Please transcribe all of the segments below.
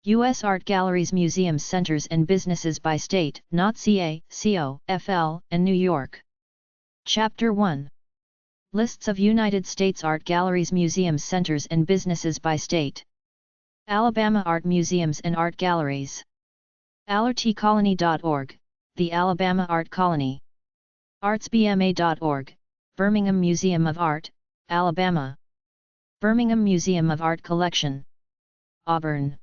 U.S. Art Galleries, Museums, Centers and Businesses by State, not CA, CO, FL, and New York. Chapter 1. Lists of United States Art Galleries, Museums, Centers and Businesses by State. Alabama Art Museums and Art Galleries. AllertColony.org, the Alabama Art Colony. ArtsBMA.org, Birmingham Museum of Art, Alabama. Birmingham Museum of Art Collection. Auburn.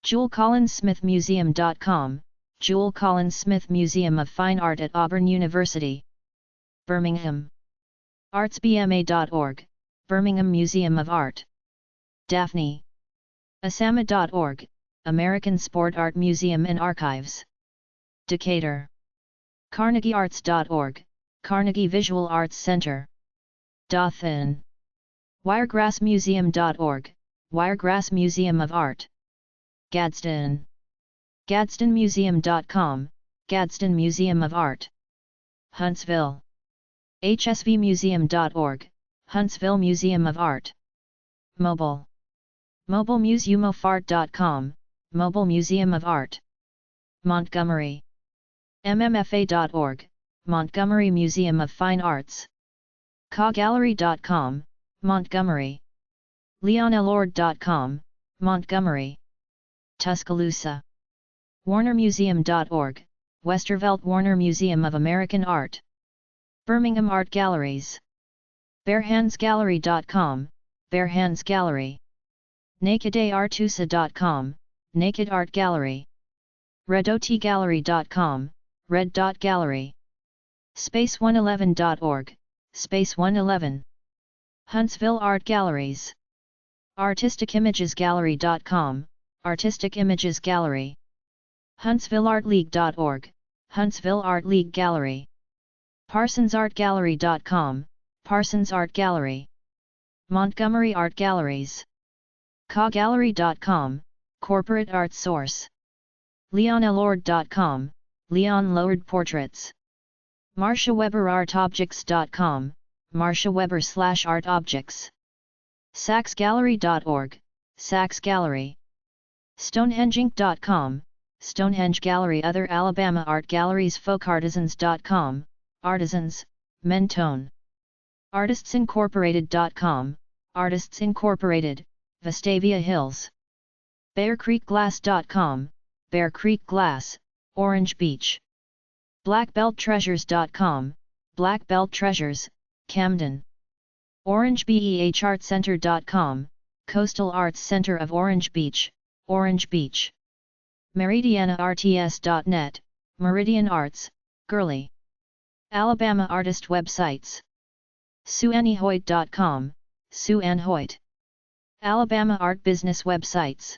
JewelCollinsSmithMuseum.com, Jewel Collins Smith Museum of Fine Art at Auburn University. Birmingham. ArtsBMA.org, Birmingham Museum of Art. Daphne. Asama.org, American Sport Art Museum and Archives. Decatur. CarnegieArts.org, Carnegie Visual Arts Center. Dothan. WiregrassMuseum.org, Wiregrass Museum of Art. Gadsden. GadsdenMuseum.com, Gadsden Museum of Art. Huntsville. HSVMuseum.org, Huntsville Museum of Art. Mobile. MobileMuseumofArt.com, Mobile Museum of Art. Montgomery. MMFA.org, Montgomery Museum of Fine Arts. CawGallery.com, Montgomery. LeonLord.com, Montgomery. Tuscaloosa. WarnerMuseum.org, Westervelt Warner Museum of American Art. Birmingham Art Galleries. BarehandsGallery.com, Bare Hands Gallery. NakedArtusa.com, Naked Art Gallery. RedOTGallery.com, Red Dot Gallery. Space111.org, Space111. Huntsville Art Galleries. ArtisticImagesGallery.com, Artistic Images Gallery. HuntsvilleArtLeague.org, Huntsville Art League Gallery. ParsonsArtGallery.com, Parsons Art Gallery. Montgomery Art Galleries. CawGallery.com, Corporate Art Source. LeonLord.com, Leon Lord Portraits. MarshaWeberArtObjects.com, MarshaWeber/ArtObjects. SaxGallery.org, Sax Gallery. Stonehengeinc.com, Stonehenge Gallery. Other Alabama Art Galleries. FolkArtisans.com, Artisans, Mentone. ArtistsIncorporated.com, Artists Incorporated, Vestavia Hills. BearCreekGlass.com, Bear Creek Glass, Orange Beach. BlackBeltTreasures.com, Black Belt Treasures, Camden. OrangeBeachArtCenter.com, Coastal Arts Center of Orange Beach, Orange Beach. MeridianaRts.net, Meridian Arts, Gurley. Alabama Artist Websites. SueAnnieHoyt.com, Sue Ann Hoyt. Alabama Art Business Websites.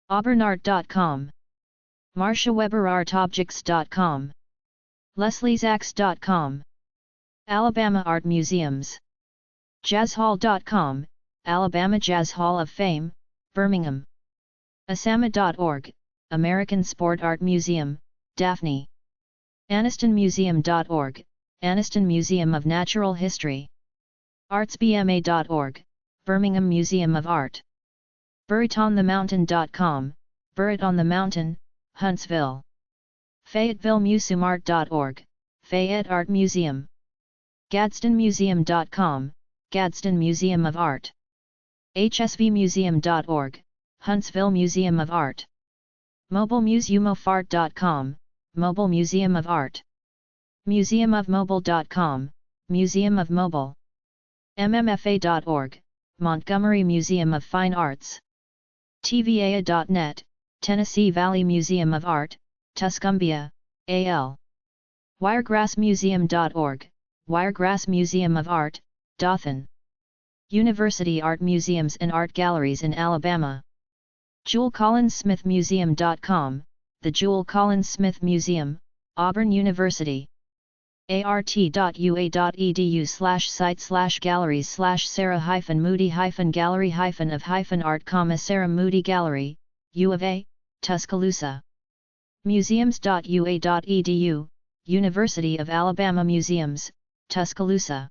AuburnArt.com. MarshaWeberArtObjects.com. LeslieSachs.com. Alabama Art Museums. JazzHall.com, Alabama Jazz Hall of Fame, Birmingham. Asama.org, American Sport Art Museum, Daphne. AnistonMuseum.org, Aniston Museum of Natural History. ArtsBMA.org, Birmingham Museum of Art. BurritonTheMountain.com, Burrit on the Mountain, Huntsville. FayettevilleMuseumArt.org, Fayette Art Museum. GadsdenMuseum.com, Gadsden Museum of Art. HSVMuseum.org, Huntsville Museum of Art. MobileMuseumofArt.com, Mobile Museum of Art. MuseumofMobile.com, Museum of Mobile. MMFA.org, Montgomery Museum of Fine Arts. TVA.net, Tennessee Valley Museum of Art, Tuscumbia, AL. WiregrassMuseum.org, Wiregrass Museum of Art, Dothan. University Art Museums and Art Galleries in Alabama. JewelCollinsSmithMuseum.com, the Jewel Collins Smith Museum, Auburn University. art.ua.edu/sites/galleries/Sarah-Moody-Gallery-of-art, Sarah Moody Gallery, U of A, Tuscaloosa. Museums.ua.edu, University of Alabama Museums, Tuscaloosa.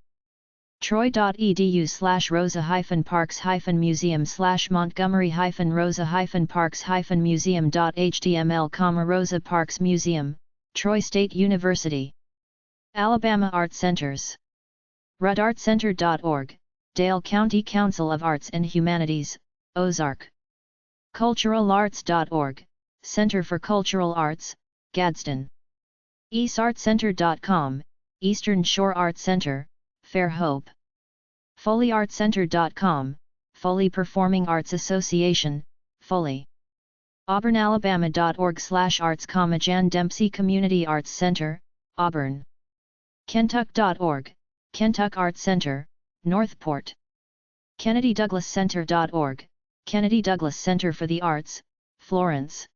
troy.edu/rosa-parks-museum/montgomery-rosa-parks-museum.html, Rosa Parks Museum, Troy State University. Alabama Art Centers. rudartcenter.org, Dale County Council of Arts and Humanities, Ozark. culturalarts.org, Center for Cultural Arts, Gadsden. eastartcenter.com, Eastern Shore Art Center, Fairhope. foleyartcenter.com, Foley Performing Arts Association, Foley. auburnalabama.org/arts, Jan Dempsey Community Arts Center, Auburn. kentuck.org, Kentuck Art Center, Northport. kennedydouglascenter.org, Kennedy Douglas Center for the Arts, Florence.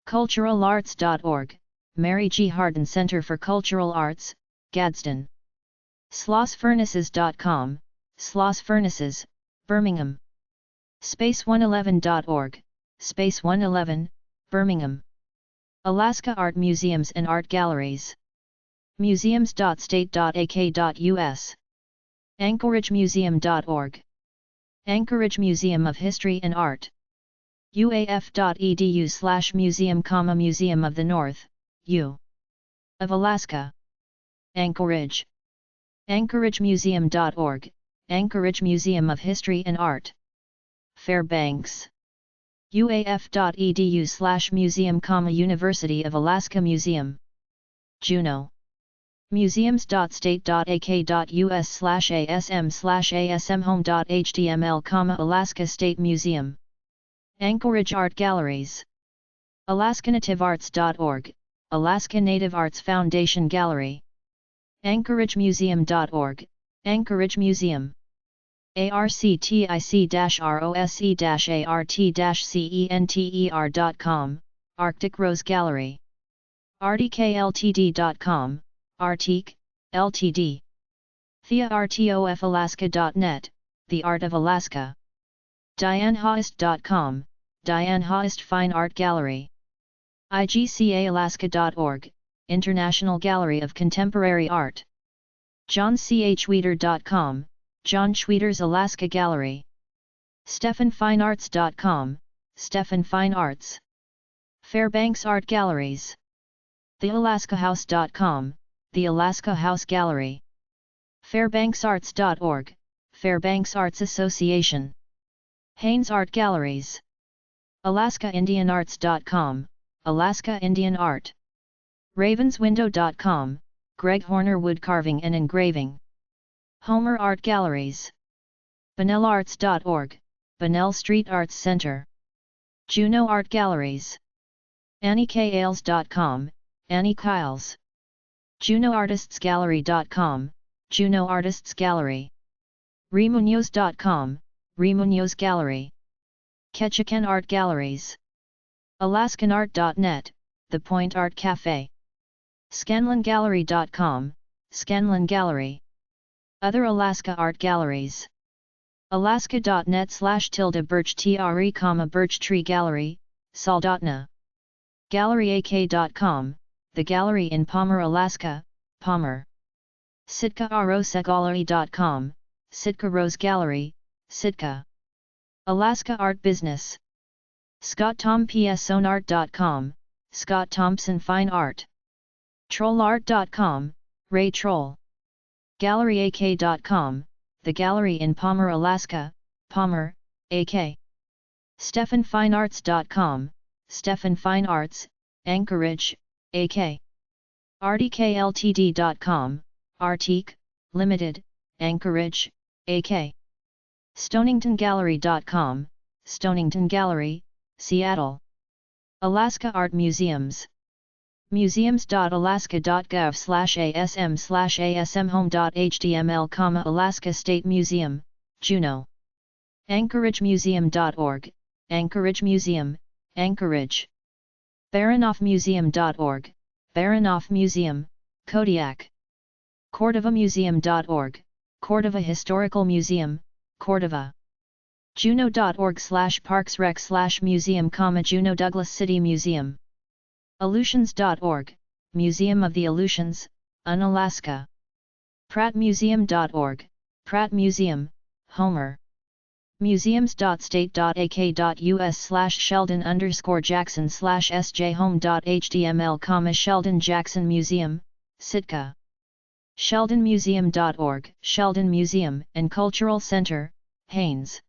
culturalarts.org, Mary G. Hardin Center for Cultural Arts, Gadsden. slossfurnaces.com, Sloss Furnaces, Birmingham. space111.org, Space 111, Birmingham. Alaska Art Museums and Art Galleries. museums.state.ak.us. anchoragemuseum.org. Anchorage Museum of History and Art. uaf.edu/museum, Museum of the North, U. of Alaska. Anchorage. anchoragemuseum.org, Anchorage Museum of History and Art. Fairbanks. uaf.edu/museum, University of Alaska Museum. Juneau. museums.state.ak.us/asm/asmhome.html, Alaska State Museum. Anchorage Art Galleries. AlaskaNativeArts.org, Alaska Native Arts Foundation Gallery. AnchorageMuseum.org, Anchorage Museum. arctic-rose-center.com, Arctic Rose Gallery. rdkltd.com, Arctic, Ltd. theartofalaska.net, The Art of Alaska. dianehaust.com, Diane Haust Fine Art Gallery. igcaalaska.org, International Gallery of Contemporary Art. johnchweeder.com, John Schweeder's Alaska Gallery. stephanfinearts.com, Stephan Fine Arts. Fairbanks Art Galleries. thealaskahouse.com, The Alaska House Gallery. fairbanksarts.org, Fairbanks Arts Association. Haynes Art Galleries. alaskaindianarts.com, Alaska Indian Art. ravenswindow.com, Greg Horner Wood Carving and Engraving. Homer Art Galleries. BunnellArts.org, Bunnell Street Arts Center. Juneau Art Galleries. AnnieKales.com, Annie Kyles. JuneauArtistsGallery.com, Juneau Artists Gallery. Remunoz.com, Remunoz Gallery. Ketchikan Art Galleries. AlaskanArt.net, The Point Art Cafe. ScanlanGallery.com, Scanlan Gallery. Other Alaska Art Galleries. Alaska.net/Birch Birch Tree Gallery, Soldotna. GalleryAK.com, The Gallery in Palmer, Alaska, Palmer. SitkaRoseGallery.com, Sitka Rose Gallery, Sitka. Alaska Art Business. ScottThompsonArt.com, Scott Thompson Fine Art. TrollArt.com, Ray Troll. GalleryAK.com, The Gallery in Palmer, Alaska, Palmer, AK. StephanFineArts.com, Stephan Fine Arts, Anchorage, AK. RDKLTD.com, Arctic, Limited, Anchorage, AK. StoningtonGallery.com, Stonington Gallery, Seattle. Alaska Art Museums. museums.alaska.gov/asm/asmhome.html, Alaska State Museum, Juneau. AnchorageMuseum.org, Anchorage Museum, Anchorage. Baranoffmuseum.org, Baranoff Museum, Kodiak. CordovaMuseum.org, Cordova Historical Museum, Cordova. Juneau.org/parksrec/museum, Juneau Douglas City Museum. Aleutians.org, Museum of the Aleutians, Unalaska. Prattmuseum.org, Pratt Museum, Homer. museums.state.ak.us/Sheldon_Jackson/sjhome.html, Sheldon Jackson Museum, Sitka. sheldonmuseum.org, Sheldon Museum and Cultural Center, Haines.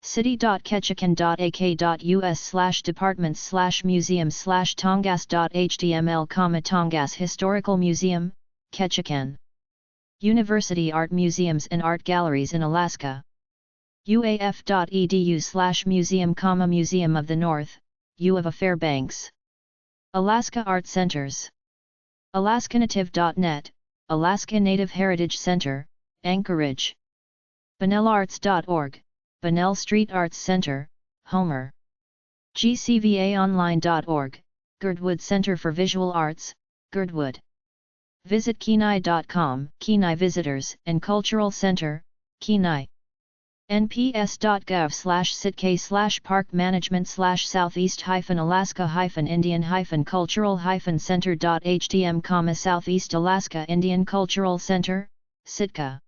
city.ketchikan.ak.us/departments/museums/tongass.html, Tongass Historical Museum, Ketchikan. University Art Museums and Art Galleries in Alaska. uaf.edu/museum, Museum of the North, U of A Fairbanks. Alaska Art Centers. alaskanative.net, Alaska Native Heritage Center, Anchorage. BunnellArts.org, Bunnell Street Arts Center, Homer. gcvaonline.org, Girdwood Center for Visual Arts, Girdwood. Visit Kenai.com, Kenai Visitors and Cultural Center, Kenai. nps.gov/sitka/park management/southeast-alaska-indian-cultural-center.htm, Southeast Alaska Indian Cultural Center, Sitka.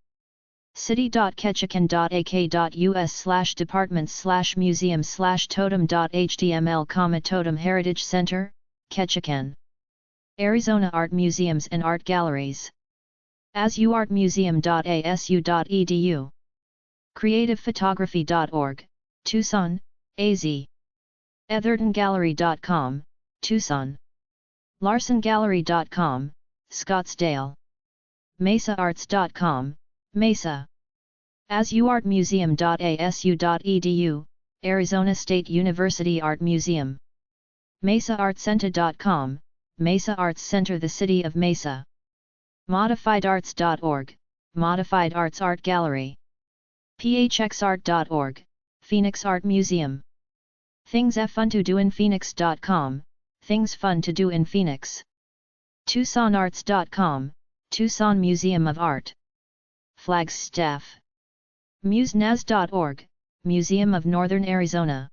city.ketchikan.ak.us/departments/museums/totem.html, Totem Heritage Center, Ketchikan. Arizona Art Museums and Art Galleries. asuartmuseum.asu.edu. creativephotography.org, Tucson, AZ. ethertongallery.com, Tucson. larsongallery.com, Scottsdale. mesaarts.com, Mesa. asuartmuseum.asu.edu, Arizona State University Art Museum. mesaartscenter.com, Mesa Arts Center, the City of Mesa. modifiedarts.org, Modified Arts Art Gallery. phxart.org, Phoenix Art Museum. thingsfun2doinphoenix.com, Things Fun to Do in Phoenix. tucsonarts.com, Tucson Museum of Art. Flagstaff. musenaz.org, Museum of Northern Arizona.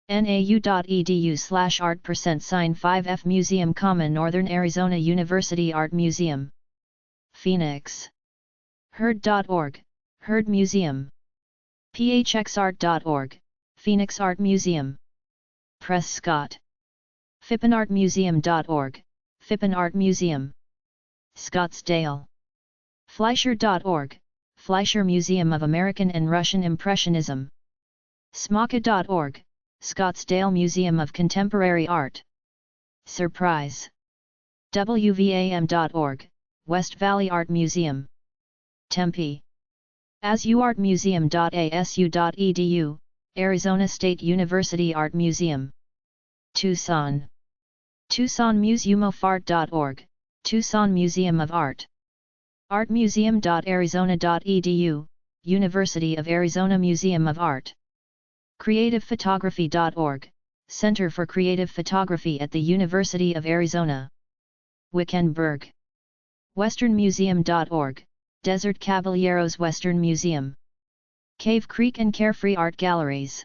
nau.edu/art%5f Museum, Northern Arizona University Art Museum. Phoenix. herd.org, Herd Museum. phxart.org, Phoenix Art Museum. Prescott. fippenartmuseum.org, Fippen Art Museum. Scottsdale. Fleischer.org, Fleischer Museum of American and Russian Impressionism. smaka.org, Scottsdale Museum of Contemporary Art. Surprise. wvam.org, West Valley Art Museum. Tempe. asuartmuseum.asu.edu, Arizona State University Art Museum. Tucson. tucsonmuseumofart.org, Tucson Museum of Art. artmuseum.arizona.edu, University of Arizona Museum of Art. creativephotography.org, Center for Creative Photography at the University of Arizona. Wickenburg. westernmuseum.org, Desert Caballeros Western Museum. Cave Creek and Carefree Art Galleries.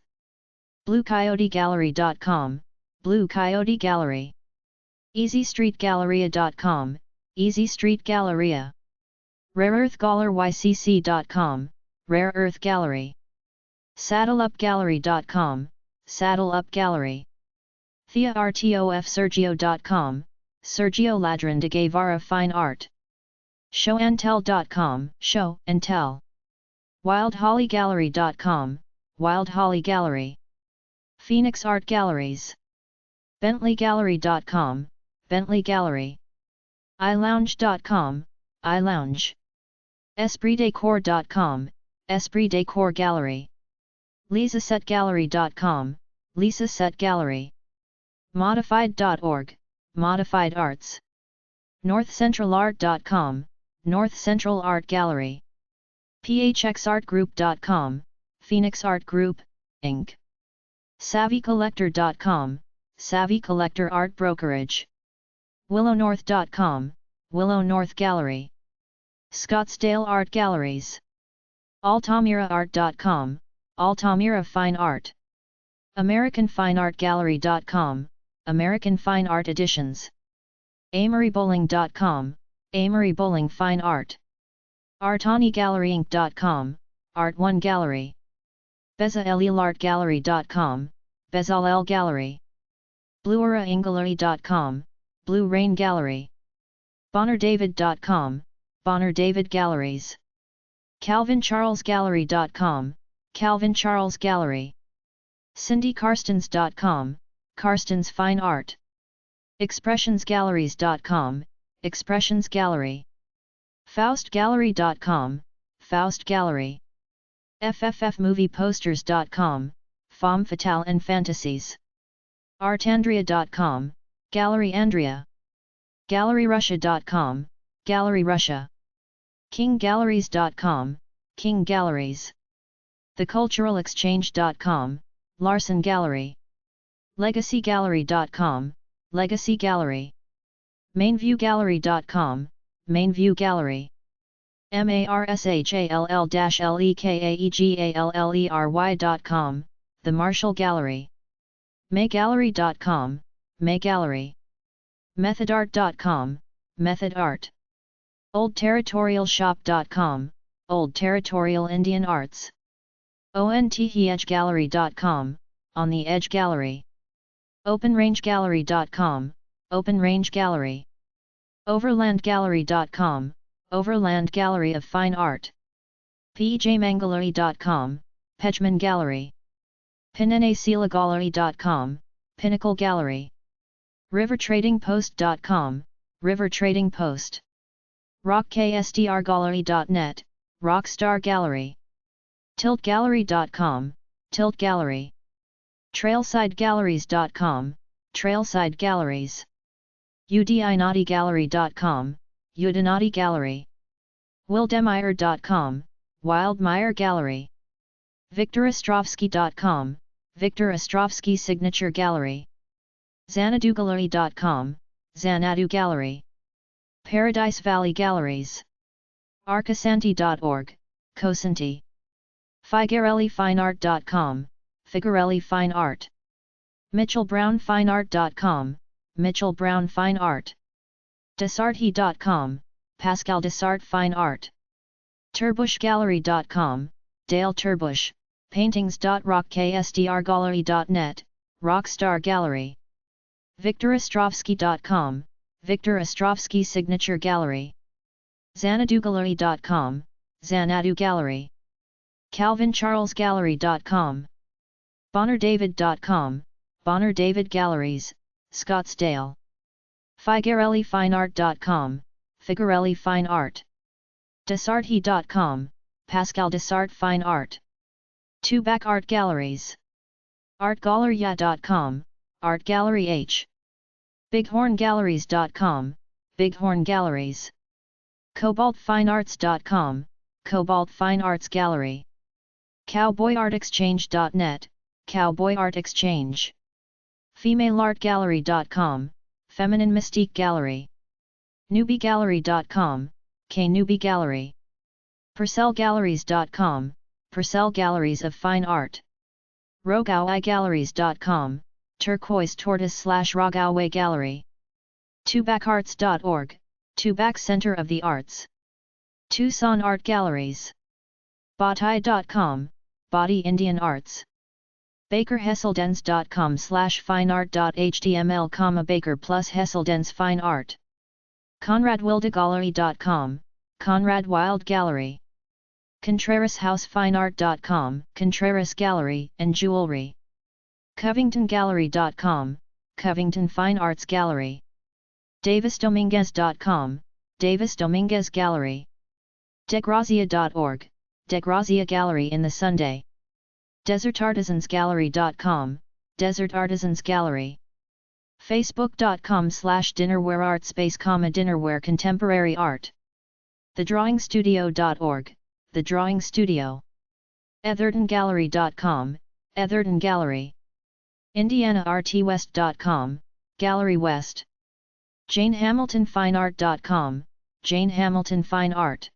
bluecoyotegallery.com, Blue Coyote Gallery. easystreetgalleria.com, Easy Street Galleria. rareearthgallerycc.com, Rare Earth Gallery. saddleupgallery.com, Saddle Up Gallery. theartofsergio.com, Sergio Ladron de Guevara Fine Art. showandtell.com, Show and Tell. wildhollygallery.com, Wild Holly Gallery. Phoenix Art Galleries. bentleygallery.com, Bentley Gallery. ilounge.com, iLounge. espritdecor.com, Esprit Decor Gallery. lisasetgallery.com, Lisa Set Gallery. modified.org, Modified Arts. northcentralart.com, North Central Art Gallery. phxartgroup.com, Phoenix Art Group, Inc. savvycollector.com, Savvy Collector Art Brokerage. willownorth.com, Willow North Gallery. Scottsdale Art Galleries. altamiraart.com, Altamira Fine Art. americanfineartgallery.com, American Fine Art Editions. amoryBowling.com, Amory Bowling Fine Art. ArtaniGalleryInc.com, Art1 Gallery. BezalelArtGallery.com, Bezalel Gallery. BlueraIngallery.com, Blue Rain Gallery. BonnerDavid.com, Bonner David Galleries. CalvinCharlesGallery.com, Calvin Charles Gallery. CindyCarstens.com, Carstens Fine Art. ExpressionsGalleries.com, Expressions Gallery. FaustGallery.com, Faust Gallery. FFFMoviePosters.com, Femme Fatale and Fantasies. ArtAndrea.com, Gallery Andrea. GalleryRussia.com, Gallery Russia. KingGalleries.com, King Galleries. TheCulturalExchange.com, Larson Gallery. LegacyGallery.com, Legacy Gallery. MainViewGallery.com, Mainview Gallery. MarshallLekaegallery.com, The Marshall Gallery. MayGallery.com, May Gallery. MethodArt.com, Method Art. OldTerritorialShop.com, Old Territorial Indian Arts. ONTHEDgeGallery.com, On the Edge Gallery. OpenRangeGallery.com, Open Range Gallery. OverlandGallery.com, Overland Gallery of Fine Art. PJMangallery.com, Pejman Gallery. PinNACelaGallery.com, Pinnacle Gallery. RiverTradingPost.com, River Trading Post. RockKSDRGallery.net, Rockstar Gallery. TiltGallery.com, Tilt Gallery. TrailsideGalleries.com, Trailside Galleries. UDINatiGallery.com, Udinati Gallery. Wildemeier.com, Wildmeyer Gallery. VictorOstrovsky.com, Victor Ostrovsky Signature Gallery. XanaduGallery.com, Xanadu Gallery. Paradise Valley Galleries. Arcasanti.org, Cosanti. FigarelliFineArt.com, Figarelli Fine Art. MitchellBrownFineArt.com, Mitchell Brown Fine Art. Desarty.com, Pascal Desart Fine Art. Turbushgallery.com, Dale Turbush, Paintings.rockksdrgallery.net, Rockstar Gallery. VictorOstrovsky.com, Victor Ostrovsky Signature Gallery. XanaduGallery.com, Xanadu Gallery. CalvinCharlesGallery.com. BonnerDavid.com, Bonner David Galleries, Scottsdale. FigarelliFineArt.com, Figarelli Fine Art. Desarty.com, Pascal Desart Fine Art. Tubac Art Galleries. ArtGalleria.com, Art Gallery H. BighornGalleries.com, Bighorn Galleries. CobaltFineArts.com, Cobalt Fine Arts Gallery. CowboyArtExchange.net, Cowboy Art Exchange. FemaleArtGallery.com, Feminine Mystique Gallery. NewbieGallery.com, K-Newbie Gallery. PurcellGalleries.com, Purcell Galleries of Fine Art. RogawiGalleries.com, Turquoise Tortoise / Rogawe Gallery. TubacArts.org, Tubac Center of the Arts. Tucson Art Galleries. Botai.com, Body Indian Arts. BakerHesseldens.com /fineart.html, Baker plus Hesseldens Fine Art. ConradWildeGallery.com, Conrad Wild Gallery. ContrarasHouseFineArt.com, Contreras Gallery and Jewelry. CovingtonGallery.com, Covington Fine Arts Gallery. DavisDominguez.com, Davis Dominguez Gallery. DeGrazia.org, DeGrazia Gallery in the Sunday. DesertArtisansGallery.com, Desert Artisans Gallery. Facebook.com/dinnerwareartspace, dinnerware contemporary art. TheDrawingStudio.org, The Drawing Studio. EthertonGallery.com, Etherton Gallery. IndianaArtWest.com, Gallery West. JaneHamiltonFineArt.com, Jane Hamilton Fine Art.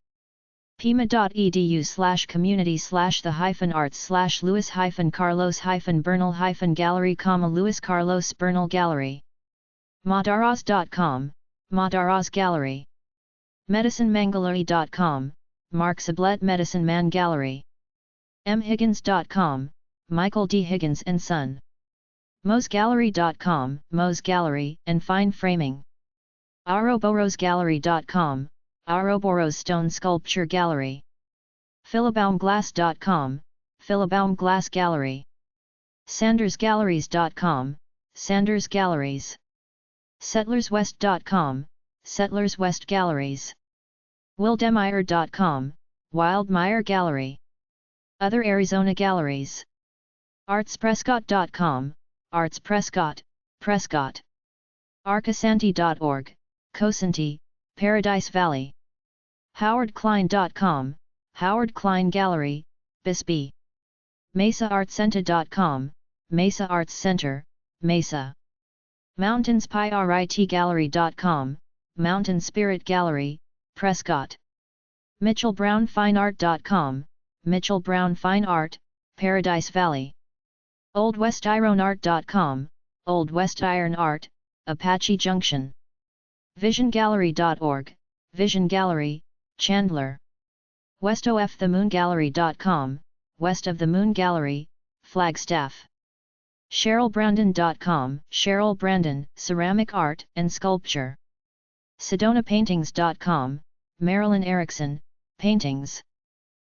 pima.edu/community/the-arts/Louis-Carlos-Bernal-Gallery, Louis Carlos Bernal Gallery. Madaras.com, Madaras Gallery. MedicineMangallery.com, Mark Sublette Medicine Man Gallery. mhiggins.com, Michael D. Higgins & Son. mosegallery.com, Mose Gallery and Fine Framing. ouroborosgallery.com, Ouroboros Stone Sculpture Gallery. philobaumglass.com, Philobaum Glass Gallery. sandersgalleries.com, Sanders Galleries. settlerswest.com, Settlers West Galleries. wildemire.com, Wildmeyer Gallery. Other Arizona Galleries. artsprescott.com, Arts Prescott, Prescott. arcosanti.org, Cosanti, Paradise Valley. howardklein.com, Howard Klein Gallery, Bisbee. mesaartscenter.com, Mesa Arts Center, Mesa. mountainspiritgallery.com, Mountain Spirit Gallery, Prescott. mitchellbrownfineart.com, Mitchell Brown Fine Art, Paradise Valley. oldwestironart.com, Old West Iron Art, Apache Junction. visiongallery.org, Vision Gallery, Chandler. westofthemoongallery.com, West of the Moon Gallery, Flagstaff. cherylbrandon.com, Cheryl Brandon, Ceramic Art and Sculpture. sedonapaintings.com, Marilyn Erickson, Paintings.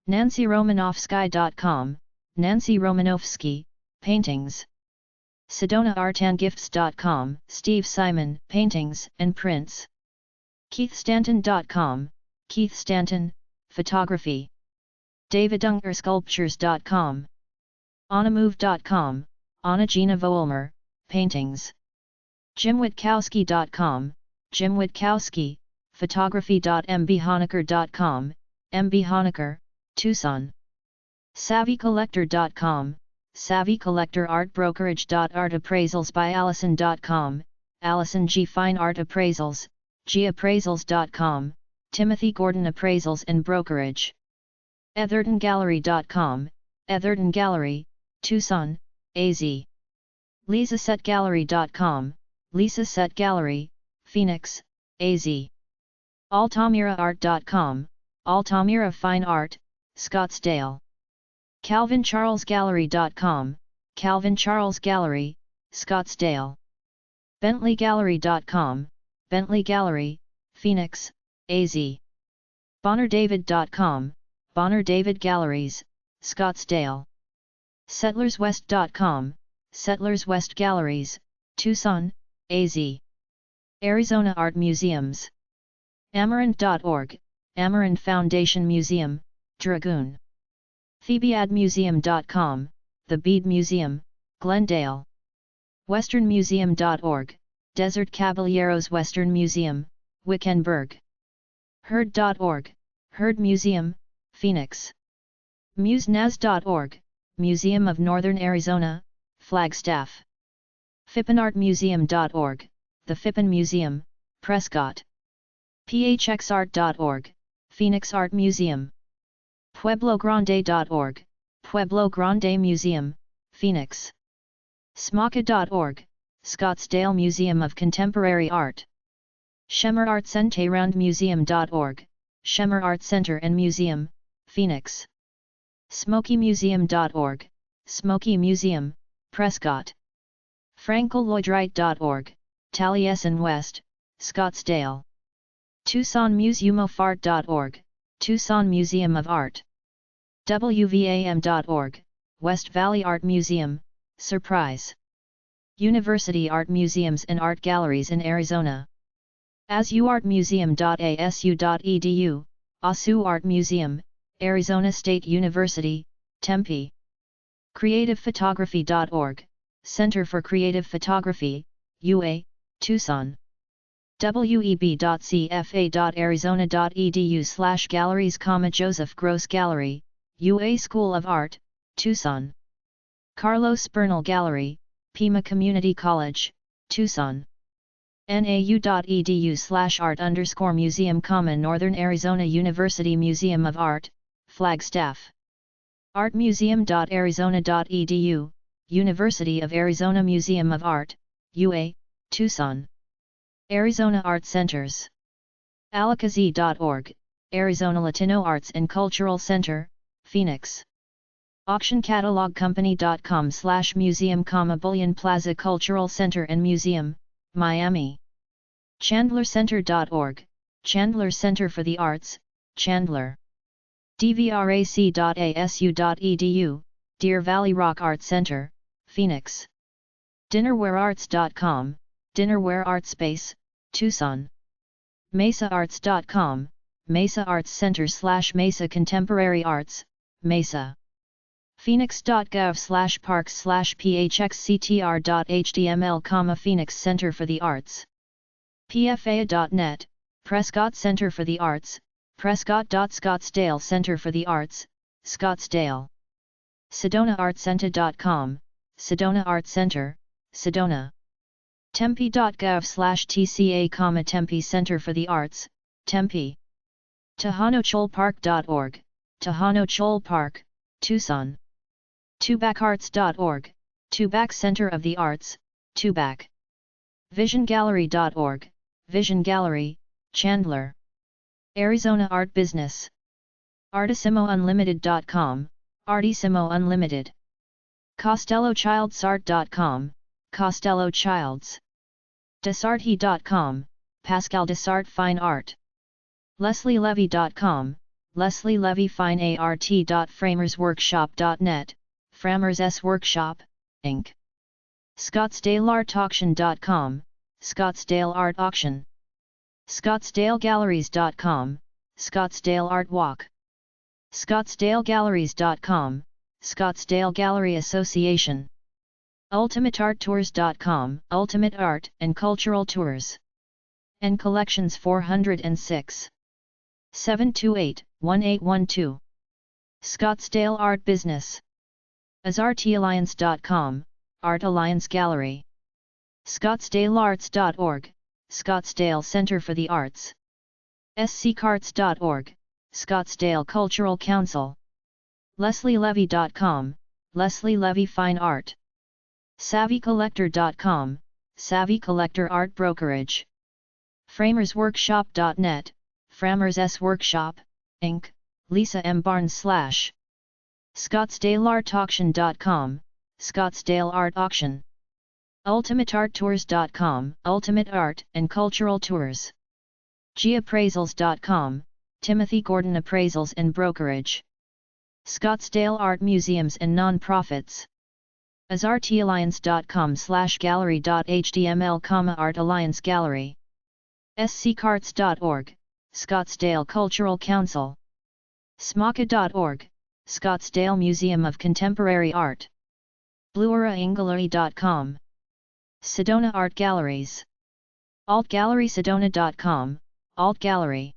nancyromanovsky.com, Nancy Romanovsky, Paintings. sedonaartandgifts.com, Steve Simon, Paintings and Prints. keithstanton.com, Keith Stanton, Photography. davidunger.sculptures.com. annamove.com, Anna Gina Voelmer, Paintings. jimwitkowski.com, Jim Witkowski, Photography. mbhonecker.com, MB Honecker, Tucson. savvycollector.com, Savvy Collector Art Brokerage. Art Appraisals by Allison.com, Allison G. Fine Art Appraisals, gappraisals.com, Timothy Gordon Appraisals and Brokerage. ethertongallery.com, Etherton Gallery, Tucson, AZ. lisasetgallery.com, Lisa Set Gallery, Phoenix, AZ. altamiraart.com, Altamira Fine Art, Scottsdale. calvincharlesgallery.com, Calvin Charles Gallery, Scottsdale. bentleygallery.com, Bentley Gallery, Phoenix, AZ. bonnerdavid.com, Bonner David Galleries, Scottsdale. settlerswest.com, Settlers West Galleries, Tucson, AZ. Arizona Art Museums. Amaranth.org, Amaranth Foundation Museum, Dragoon. thebeadmuseum.com, The Bead Museum, Glendale. westernmuseum.org, Desert Caballeros Western Museum, Wickenburg. herd.org, Herd Museum, Phoenix. musenaz.org, Museum of Northern Arizona, Flagstaff. phippenartmuseum.org, The Phippen Museum, Prescott. phxart.org, Phoenix Art Museum. pueblogrande.org, Pueblo Grande Museum, Phoenix. smaka.org, Scottsdale Museum of Contemporary Art. shemerartcenterandmuseum.org, Shemer Art Center and Museum, Phoenix. smokymuseum.org, Smoky Museum, Prescott. frankelloydwright.org, Taliesin West, Scottsdale. tucsonmuseumofart.org, Tucson Museum of Art. wvam.org, West Valley Art Museum, Surprise. University Art Museums and Art Galleries in Arizona. asuartmuseum.asu.edu, ASU Art Museum, Arizona State University, Tempe. creativephotography.org, Center for Creative Photography, UA, Tucson. web.cfa.arizona.edu/galleries, Joseph Gross Gallery, UA School of Art, Tucson. Carlos Bernal Gallery, Pima Community College, Tucson. nau.edu/art_museum, Northern Arizona University Museum of Art, Flagstaff. artmuseum.arizona.edu, University of Arizona Museum of Art, UA, Tucson. Arizona Art Centers. alakazee.org, Arizona Latino Arts and Cultural Center, Phoenix. AuctionCatalog.com/museum, Bullion Plaza Cultural Center and Museum, Miami. ChandlerCenter.org, Chandler Center for the Arts, Chandler. dvrac.asu.edu, Deer Valley Rock Art Center, Phoenix. Dinnerwarearts.com, Dinnerware Art Space, Tucson. MesaArts.com, Mesa Arts Center/Mesa Contemporary Arts, Mesa. Phoenix.gov/parks/phxctr.html, Phoenix Center for the Arts. PFA.net, Prescott Center for the Arts, Prescott.Scottsdale Center for the Arts, Scottsdale. SedonaArtCenter.com, Sedona Art Center, Sedona. Tempe.gov/tca, Tempe Center for the Arts, Tempe. TejanoCholPark.org, Tejano Chol Park, Tucson. TubacArts.org, Tubac Center of the Arts, Tubac. VisionGallery.org, Vision Gallery, Chandler. Arizona Art Business. ArtissimoUnlimited.com, Artissimo Unlimited. CostelloChildsArt.com, Costello Childs. Desarty.com, Pascal Desart Fine Art. LeslieLevy.com, Leslie Levy Fine Art. Framersworkshop.net, Framers Workshop, Inc. ScottsdaleArtAuction.com, Scottsdale Art Auction. ScottsdaleGalleries.com, Scottsdale Art Walk. ScottsdaleGalleries.com, Scottsdale Gallery Association. UltimateArtTours.com, Ultimate Art and Cultural Tours. and Collections 406. 728-1812. Scottsdale Art Business. AsArtAlliance.com, Art Alliance Gallery. ScottsdaleArts.org, Scottsdale Center for the Arts. SCCarts.org, Scottsdale Cultural Council. LeslieLevy.com, Leslie Levy Fine Art. SavvyCollector.com, Savvy Collector Art Brokerage. FramersWorkshop.net, Framers Workshop, Inc., Lisa M. Barnes / ScottsdaleArtAuction.com, Scottsdale Art Auction. UltimateArtTours.com, Ultimate Art and Cultural Tours. GAppraisals.com, Timothy Gordon Appraisals and Brokerage. Scottsdale Art Museums and Nonprofits. AsArtAlliance.com/gallery.html, Art Alliance Gallery. SCCarts.org, Scottsdale Cultural Council. SMACA.org, Scottsdale Museum of Contemporary Art. BlueraIngallery.com. Sedona Art Galleries. AltGallerySedona.com, Alt Gallery.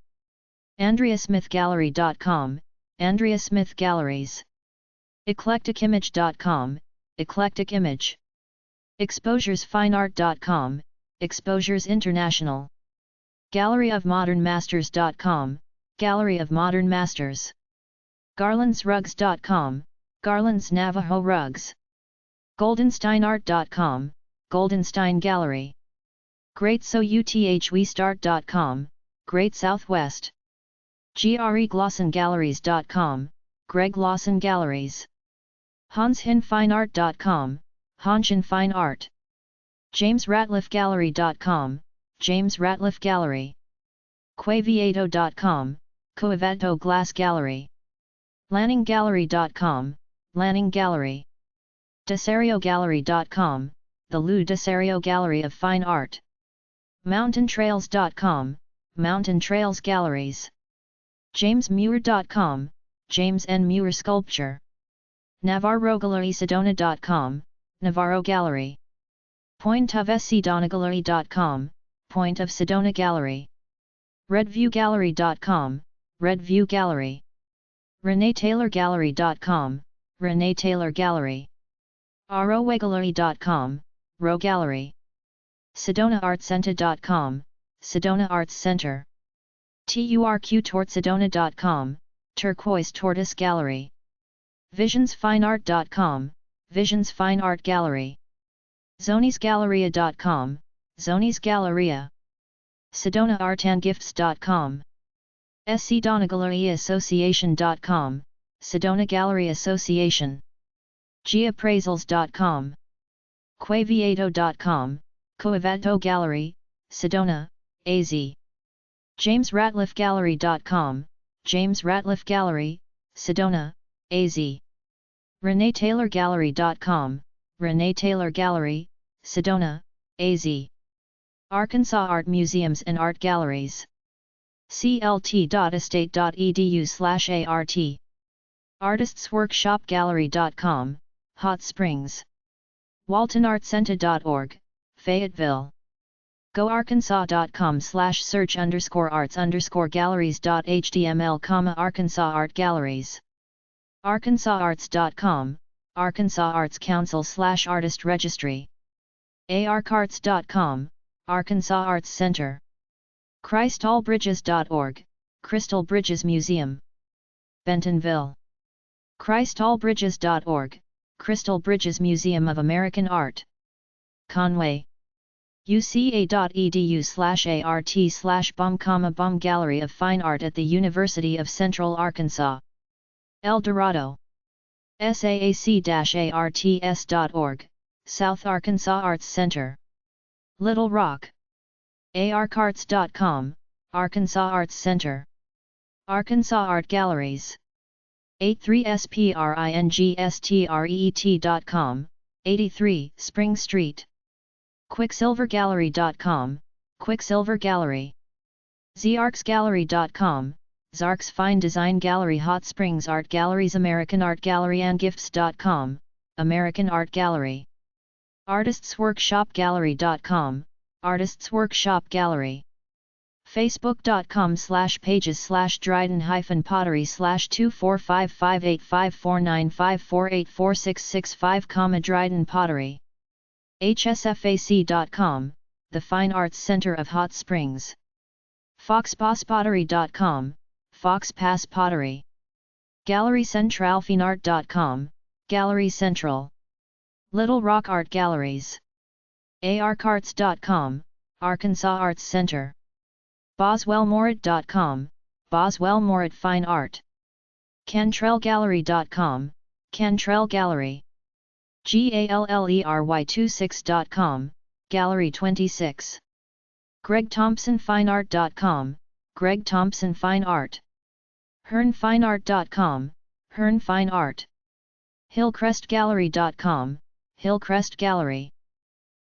AndreaSmithGallery.com, Andrea Smith Galleries. EclecticImage.com, Eclectic Image. ExposuresFineArt.com, Exposures International. GalleryOfModernMasters.com, Gallery of Modern Masters. GarlandsRugs.com, Garlands Navajo Rugs. GoldensteinArt.com, Goldenstein Gallery. GreatSouthWeStart.com, Great Southwest. GreGlossenGalleries.com, Greg Lawson Galleries. HansHinFineArt.com, Hanshin Fine Art. JamesRatliffGallery.com, James Ratliff Gallery. Quaviato.com, Coevato Glass Gallery. LanningGallery.com, Lanning Gallery. DesarioGallery.com, the Lou Desario Gallery of Fine Art. MountainTrails.com, Mountain Trails Galleries. JamesMuir.com, James N. Muir Sculpture. NavarroGallerySedona.com, Navarro Gallery. PointofSCDonaGallery.com, Point of Sedona Gallery. RedViewGallery.com, Red View Gallery. ReneeTaylorGallery.com, Renee Taylor Gallery. RoWeGallery.com, Row Gallery. SedonaArtCenter.com, Sedona Arts Center. TurquTortSedona.com, Turquoise Tortoise Gallery. VisionsFineArt.com, Visions Fine Art Gallery. ZoniesGalleria.com, Zonies Galleria. SedonaArtandGifts.com. Sedona Gallery Association.com, Sedona Gallery Association. Geappraisals.com. Quavieto.com, Coevato Gallery, Sedona, AZ. JamesRatliffGallery.com, James Ratliff Gallery, Sedona, AZ. ReneeTaylorGallery.com, Renee Taylor Gallery, Sedona, AZ. Arkansas Art Museums and Art Galleries. clt.estate.edu/art. ArtistsWorkshopGallery.com, Hot Springs. WaltonArtCenter.org, Fayetteville. GoArkansas.com/search_arts_galleries.html, Arkansas Art Galleries. ArkansasArts.com, Arkansas Arts Council/Artist Registry. ARCarts.com, Arkansas Arts Center. ChristAllBridges.org, Crystal Bridges Museum. Bentonville. ChristAllBridges.org, Crystal Bridges Museum of American Art. Conway. uca.edu/art/BUM, Gallery of Fine Art at the University of Central Arkansas. El Dorado. SAAC-arts.org, South Arkansas Arts Center. Little Rock. ARCarts.com, Arkansas Arts Center. Arkansas Art Galleries. 83springstreet.com, 83 Spring Street. QuicksilverGallery.com, Quicksilver Gallery. ZarksGallery.com, Zarks Fine Design Gallery. Hot Springs Art Galleries. American Art Gallery. AndGifts.com, American Art Gallery. ArtistsWorkshopGallery.com, Artists Workshop Gallery. Facebook.com/pages/Dryden-pottery/245585495484665, Dryden Pottery. HSFAC.com, The Fine Arts Center of Hot Springs. FoxPassPottery.com, Fox Pass Pottery. GalleryCentralFineArt.com, Gallery Central. Little Rock Art Galleries. ARCarts.com, Arkansas Arts Center. BoswellMorit.com, Boswell Morit Fine Art. CantrellGallery.com, Cantrell Gallery. GALLERY26.com, Gallery 26. GregThompsonFineArt.com, Greg Thompson Fine Art. HearnFineArt.com, Hearn Fine Art. HillcrestGallery.com, Hillcrest Gallery.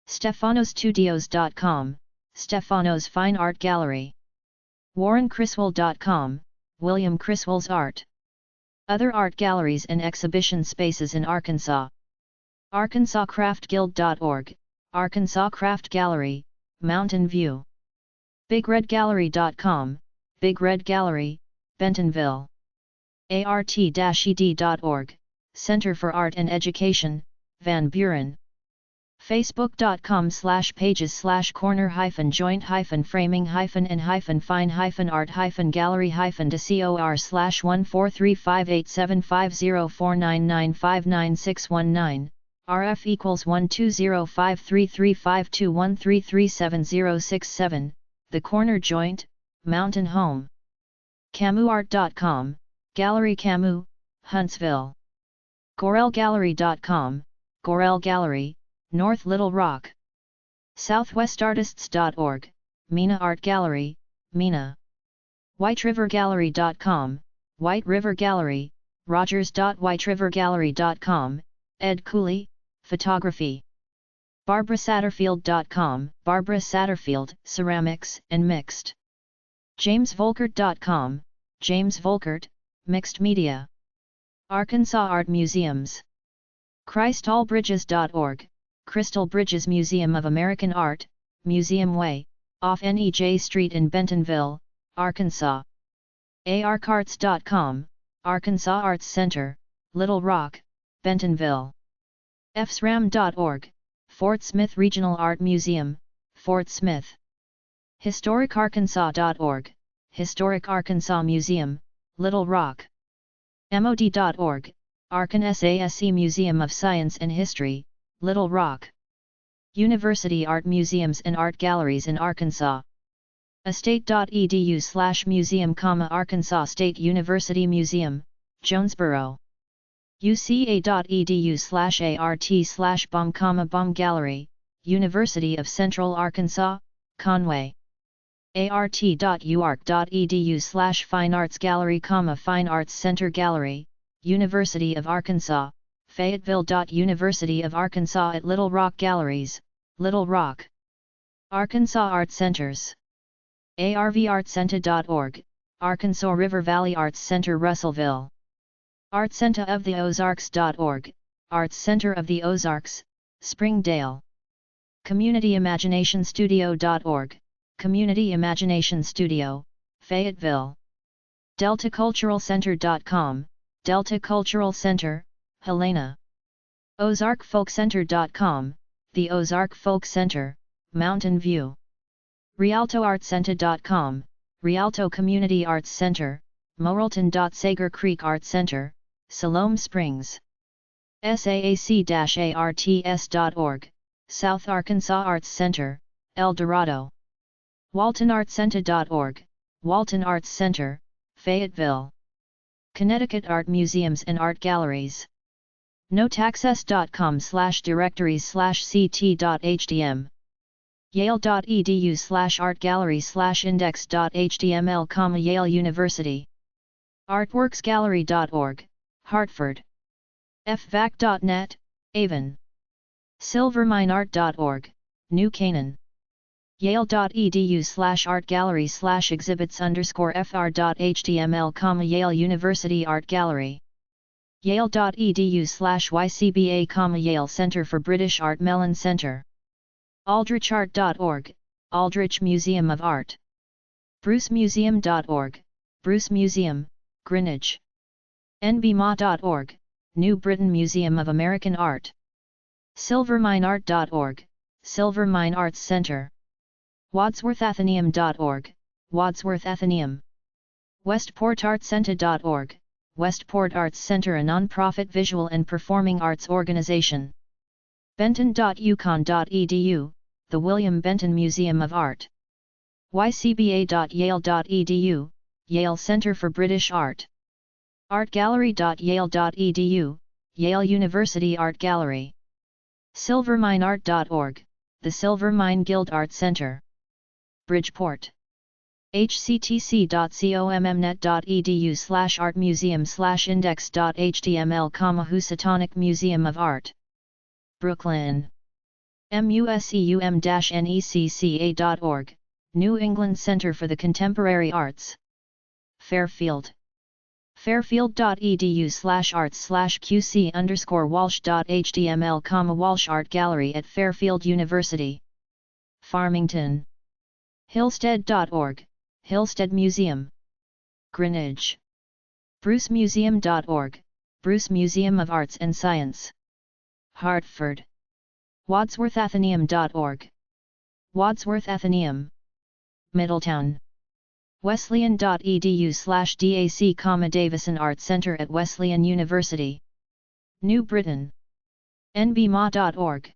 StefanoStudios.com, Stefano's Fine Art Gallery. WarrenCriswell.com, William Criswell's Art. Other art galleries and exhibition spaces in Arkansas. ArkansasCraftGuild.org, Arkansas Craft Gallery, Mountain View. BigRedGallery.com, Big Red Gallery, Bentonville. ART-ED.org, Center for Art and Education, Van Buren. Facebook.com/pages/corner-fine-art-gallery-art-art-fine-art-decor/14358750499599619, RF=120533521337067, The Corner Joint, Mountain Home. CamuArt.com, Gallery Camu, Huntsville. GorelGallery.com, Gorel Gallery, North Little Rock. SouthwestArtists.org, Mena Art Gallery, Mena. WhiteRiverGallery.com, White River Gallery, Rogers.WhiteRiverGallery.com, Ed Cooley, Photography. BarbaraSatterfield.com, Barbara Satterfield, Ceramics and Mixed. JamesVolkert.com, James Volkert, Mixed Media. Arkansas Art Museums. ChristAllBridges.org, Crystal Bridges Museum of American Art, Museum Way, off NEJ Street in Bentonville, Arkansas. ARCarts.com, Arkansas Arts Center, Little Rock, Bentonville. FSRAM.org, Fort Smith Regional Art Museum, Fort Smith. HistoricArkansas.org, Historic Arkansas Museum, Little Rock. MOD.org, Arkansas Museum of Science and History, Little Rock. University Art Museums and Art Galleries in Arkansas. Estate.edu/museum, Arkansas State University Museum, Jonesboro. UCA.edu/art/bomb, Gallery, University of Central Arkansas, Conway. art.uark.edu/Fine Arts Gallery, Fine Arts Center Gallery, University of Arkansas, Fayetteville. University of Arkansas at Little Rock Galleries, Little Rock. Arkansas Art Centers. arvartcenter.org, Arkansas River Valley Arts Center, Russellville. Art Center of the Ozarks.org, Arts Center of the Ozarks, Springdale. Community Imagination Studio.org, Community Imagination Studio, Fayetteville. DeltaCulturalCenter.com, Delta Cultural Center, Helena. OzarkFolkCenter.com, The Ozark Folk Center, Mountain View. RialtoArtCenter.com, Rialto Community Arts Center, Morrilton. Sager Creek Art Center, Siloam Springs. SAAC-ARTS.org, South Arkansas Arts Center, El Dorado. WaltonArtCenter.org, Walton Arts Center, Fayetteville. Connecticut Art Museums and Art Galleries. Notaccess.com/directories/ct.htm. Yale.edu/artgallery/index.html, Yale University. Artworksgallery.org, Hartford. fvac.net, Avon. Silvermineart.org, New Canaan. Yale.edu/artgallery/exhibits_fr.html, Yale University Art Gallery. Yale.edu/YCBA, Yale Center for British Art, Mellon Center. aldrichart.org, Aldrich Museum of Art. brucemuseum.org, Bruce Museum, Greenwich. nbma.org, New Britain Museum of American Art. silvermineart.org, Silvermine Arts Center. wadsworthathenaeum.org, Wadsworth Athenaeum. westportartscenter.org, Westport Arts Center, a non-profit visual and performing arts organization. benton.uconn.edu, the William Benton Museum of Art. ycba.yale.edu, Yale Center for British Art. artgallery.yale.edu, Yale University Art Gallery. silvermineart.org, the Silvermine Guild Art Center. Bridgeport. hctc.commnet.edu/artmuseum/index.html, Housatonic Museum of Art. Brooklyn. museum-necca.org, New England Center for the Contemporary Arts. Fairfield. fairfield.edu/arts/qc_walsh.html, Walsh Art Gallery at Fairfield University. Farmington. Hillstead.org, Hillstead Museum. Greenwich. brucemuseum.org, Bruce Museum of Arts and Science. Hartford. wadsworthathenaeum.org, Wadsworth Athenaeum. Middletown. Wesleyan.edu/dac, Davison Art Center at Wesleyan University. New Britain. nbma.org,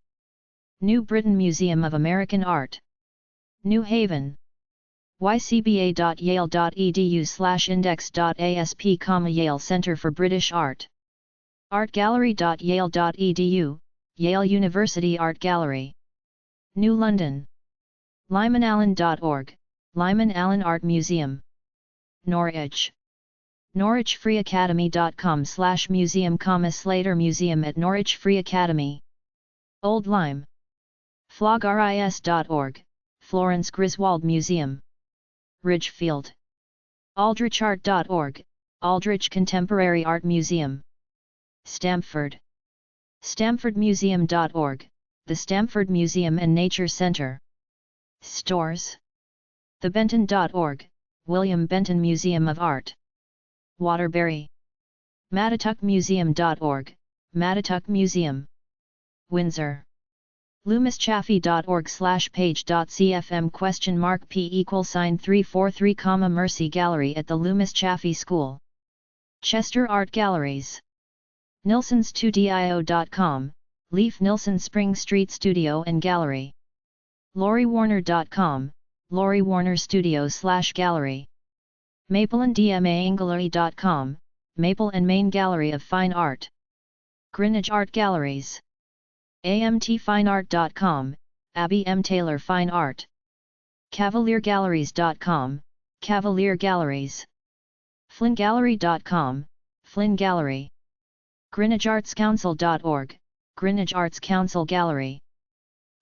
New Britain Museum of American Art. New Haven. ycba.yale.edu/index.asp, Yale Center for British Art. artgallery.yale.edu, Yale University Art Gallery. New London. lymanallen.org, Lyman Allen Art Museum. Norwich. norwichfreeacademy.com/museum, Slater Museum at Norwich Free Academy. Old Lyme. flogris.org, Florence Griswold Museum. Ridgefield. aldrichart.org, Aldrich Contemporary Art Museum. Stamford. stamfordmuseum.org, the Stamford Museum and Nature Center. Stores. thebenton.org, William Benton Museum of Art. Waterbury. mattatuckmuseum.org, Mattatuck Museum. Windsor. loomischaffee.org/page.cfm?p=343, Mercy Gallery at the Loomis Chaffee School. Chester Art Galleries. nilsons2dio.com, Leaf Nilsson Spring Street Studio and Gallery. lauriewarner.com, Laurie Warner Studios/Gallery. mapleandmagallery.com, Maple and Main Gallery of Fine Art. Greenwich Art Galleries. amtfineart.com, Abby M. Taylor Fine Art. cavaliergalleries.com, Cavalier Galleries. flynngallery.com, Flynn Gallery. greenwichartscouncil.org, Greenwich Arts Council Gallery.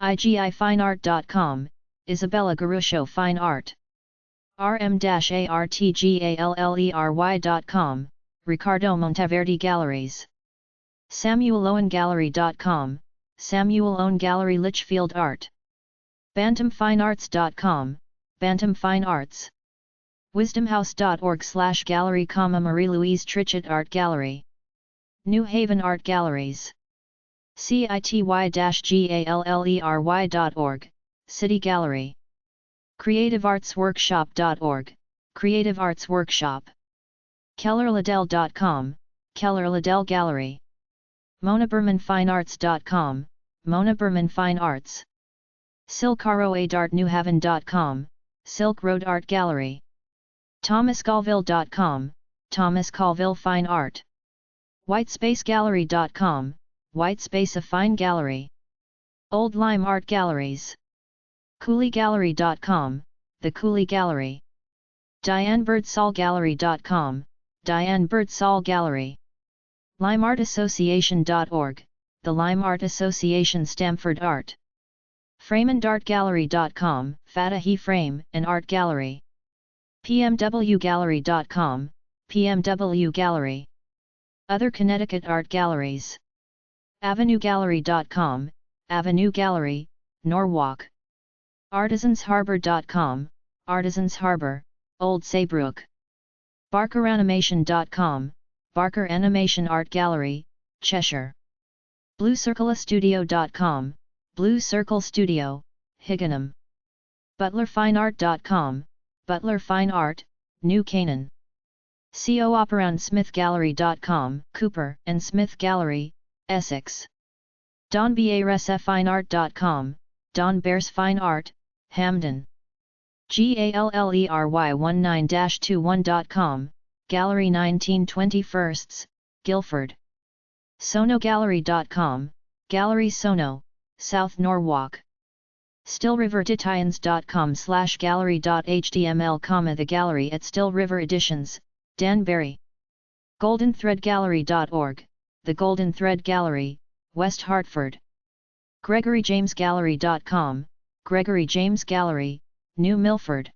igifineart.com, Isabella Garuscio Fine Art. rm-artgallery.com, Ricardo Monteverdi Galleries. samuelowengallery.com, Samuel Owen Gallery Litchfield Art. bantamfinearts.com, Bantam Fine Arts. wisdomhouse.org/gallery, Marie-Louise Trichet Art Gallery. New Haven Art Galleries. city-gallery.org, City Gallery. creativeartsworkshop.org, Creative Arts Workshop. kellerliddell.com, Keller Liddell Gallery. monabermanfinearts.com, Mona Berman Fine Arts. silkaroadartnewhaven.com, Silk Road Art Gallery. thomascolville.com, Thomas Colville Fine Art. whitespacegallery.com, Whitespace a Fine Gallery. Old Lime Art Galleries. cooleygallery.com, The Cooley Gallery. dianebirdsallgallery.com, Diane Birdsall Gallery. limeartassociation.org, The Lime Art Association Stamford Art. frameandartgallery.com, Fatahi Frame and Art Gallery. pmwgallery.com, PMW Gallery. Other Connecticut Art Galleries. avenuegallery.com, Avenue Gallery, Norwalk. artisansharbor.com, Artisans Harbor, Old Saybrook. barkeranimation.com, Barker Animation Art Gallery, Cheshire. bluecirclestudio.com, Blue Circle Studio, Higganum. butlerfineart.com, Butler Fine Art, New Canaan. cooperandsmithgallery.com, Cooper and Smith Gallery, Essex. donbaresfineart.com, Don Bears Fine Art, Hamden. gallery19-21.com, Gallery 1921, Guildford. sonogallery.com, Gallery Sono, South Norwalk. stillriverdesigns.com/gallery.html, The Gallery at Still River Editions, Danbury. goldenthreadgallery.org, The Golden Thread Gallery, West Hartford. gregoryjamesgallery.com, Gregory James Gallery, New Milford.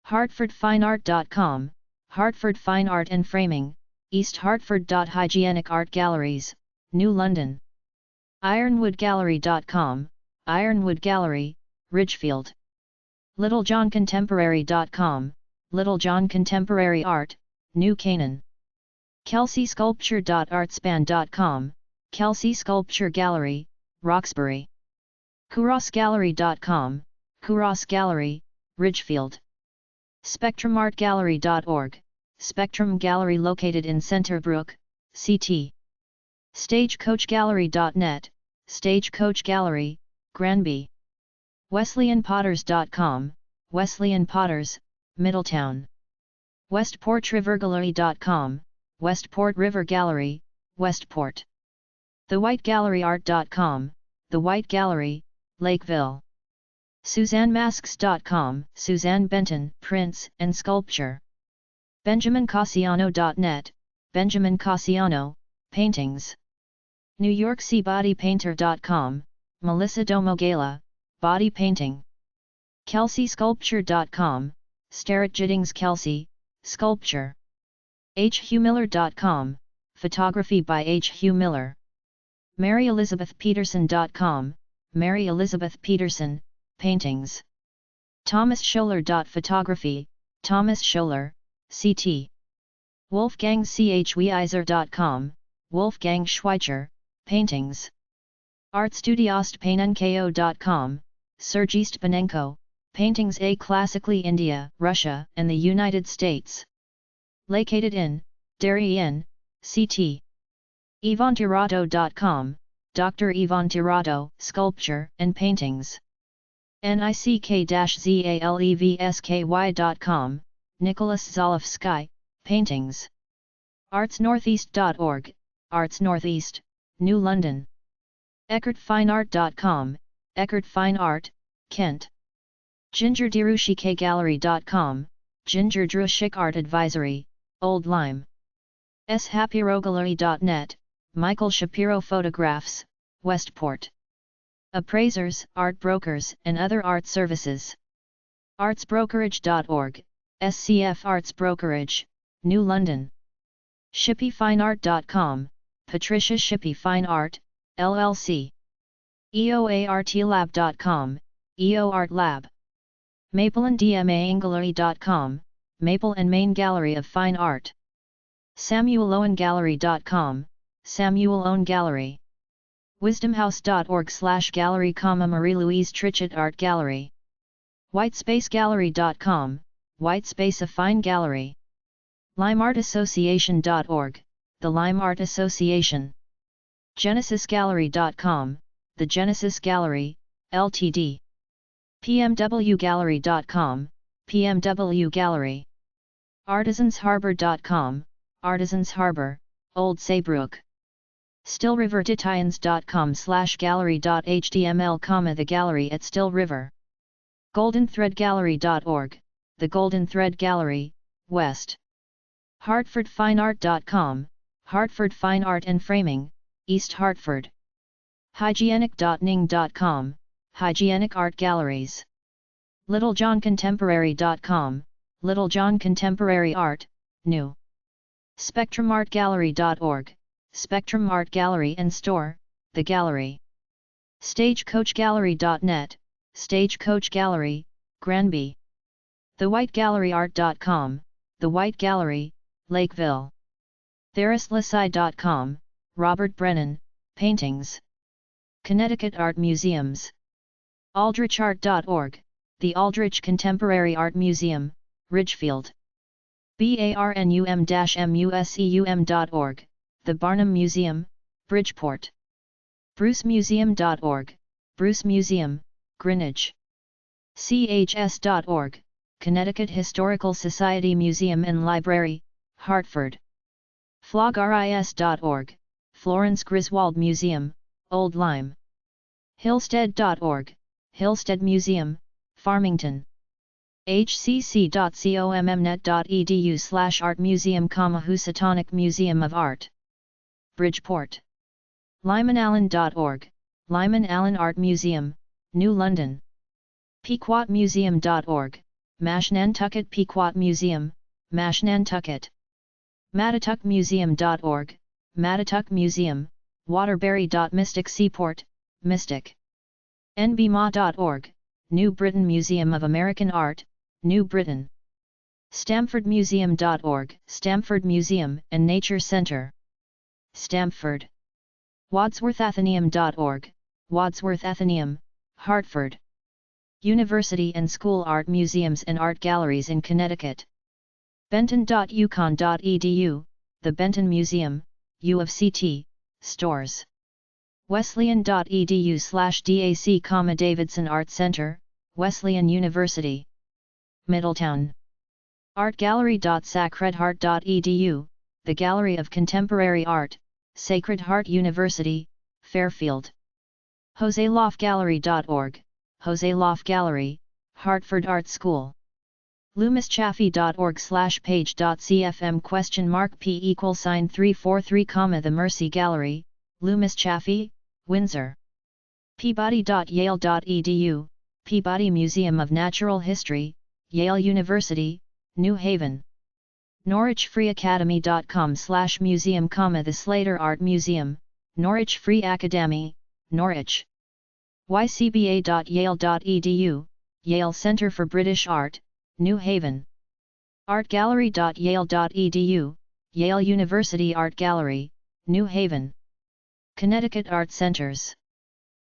hartfordfineart.com, Hartford Fine Art and Framing, East Hartford. Hygienic Art Galleries, New London. ironwoodgallery.com, Ironwood Gallery, Ridgefield. littlejohncontemporary.com, Littlejohn Contemporary Art, New Canaan. kelseysculpture.artspan.com, Kelsey Sculpture Gallery, Roxbury. kurosgallery.com, Kuros Gallery, Ridgefield. spectrumartgallery.org, Spectrum Gallery located in Centerbrook, CT. stagecoachgallery.net, Stagecoach Gallery, Granby. wesleyanpotters.com, Wesleyan Potters, Middletown. westportrivergallery.com, Westport River Gallery, Westport. thewhitegalleryart.com, The White Gallery, Lakeville. SuzanneMasks.com, Suzanne Benton, Prints and Sculpture. BenjaminCassiano.net, Benjamin Cassiano, Paintings. NewYorkCBodyPainter.com, Melissa Domogala, Body Painting. KelseySculpture.com, Starrett Giddings Kelsey, Sculpture. HughMiller.com, Photography by H. Hugh Miller. MaryElizabethPeterson.com, Mary Elizabeth Peterson, Paintings. ThomasScholler.photography, Thomas Scholler, CT. WolfgangChweiser.com, Wolfgang Schweitzer, Paintings. ArtStudiostPainenko.com, Sergei Stepanenko, Paintings. A classically India, Russia, and the United States. Located in Darien, CT. IvanTirato.com, Dr. Ivan Tirado, Sculpture and Paintings. nick-zalevsky.com, Nicholas Zalewski, Paintings. artsnortheast.org, Arts Northeast, New London. eckertfineart.com, Eckert Fine Art, Kent. gingerdirushikegallery.com, Ginger Drushik Art Advisory, Old Lyme. shapirogallery.net, Michael Shapiro Photographs, Westport. Appraisers, art brokers, and other art services. artsbrokerage.org, SCF Arts Brokerage, New London. shippyfineart.com, Patricia Shippy Fine Art, LLC. eoartlab.com, EO Art Lab. mapleanddmagallery.com, Maple and Main Gallery of Fine Art. samuelowengallery.com, Samuel Owen Gallery. wisdomhouse.org/gallery, Marie-Louise Trichet Art Gallery. whitespacegallery.com, Whitespace a Fine Gallery. limeartassociation.org, the Lime Art Association. genesisgallery.com, the Genesis Gallery, Ltd. pmwgallery.com, PMW Gallery. artisansharbor.com, Artisans Harbor, Old Saybrook. stillrivertitans.com/gallery.html, the gallery at Still River. goldenthreadgallery.org, the Golden Thread Gallery, West. hartfordfineart.com, Hartford Fine Art and Framing, East Hartford. hygienic.ning.com, Hygienic Art Galleries. littlejohncontemporary.com, Little John Contemporary Art, New. spectrumartgallery.org, Spectrum Art Gallery and Store, the Gallery. stagecoachgallery.net, Stagecoach Gallery, Granby. thewhitegalleryart.com, The White Gallery, Lakeville. therislasci.com, Robert Brennan, Paintings. Connecticut Art Museums. aldrichart.org, the Aldrich Contemporary Art Museum, Ridgefield. barnum-museum.org, the Barnum Museum, Bridgeport. brucemuseum.org, Bruce Museum, Greenwich. chs.org, Connecticut Historical Society Museum and Library, Hartford. flogris.org, Florence Griswold Museum, Old Lyme. hillstead.org, Hillstead Museum, Farmington. hcc.commnet.edu/artmuseum, Housatonic Museum of Art, Bridgeport. lymanallen.org, Lyman Allen Art Museum, New London. pequotmuseum.org, Mashnantucket Pequot Museum, Mashnantucket. mattatuckmuseum.org, Mattatuck Museum, Waterbury. Mystic Seaport, Mystic. nbma.org, New Britain Museum of American Art, New Britain. stamfordmuseum.org, Stamford Museum and Nature Center, Stamford. wadsworthathenaeum.org, Wadsworth Athenaeum, Hartford. University and School Art Museums and Art Galleries in Connecticut. benton.uconn.edu, the Benton Museum, U of CT, Stores. wesleyan.edu/dac, Davidson Art Center, Wesleyan University. Middletown. artgallery.sacredheart.edu, the Gallery of Contemporary Art, Sacred Heart University, Fairfield. joselofgallery.org, Jose Loff Gallery, Hartford Art School. loomischaffee.org/page.cfm?p=343, The Mercy Gallery, Loomis Chaffee, Windsor. peabody.yale.edu, Peabody Museum of Natural History, Yale University, New Haven. norwichfreeacademy.com/museum, The Slater Art Museum, Norwich Free Academy, Norwich. ycba.yale.edu, Yale Center for British Art, New Haven. artgallery.yale.edu, Yale University Art Gallery, New Haven. Connecticut Art Centers.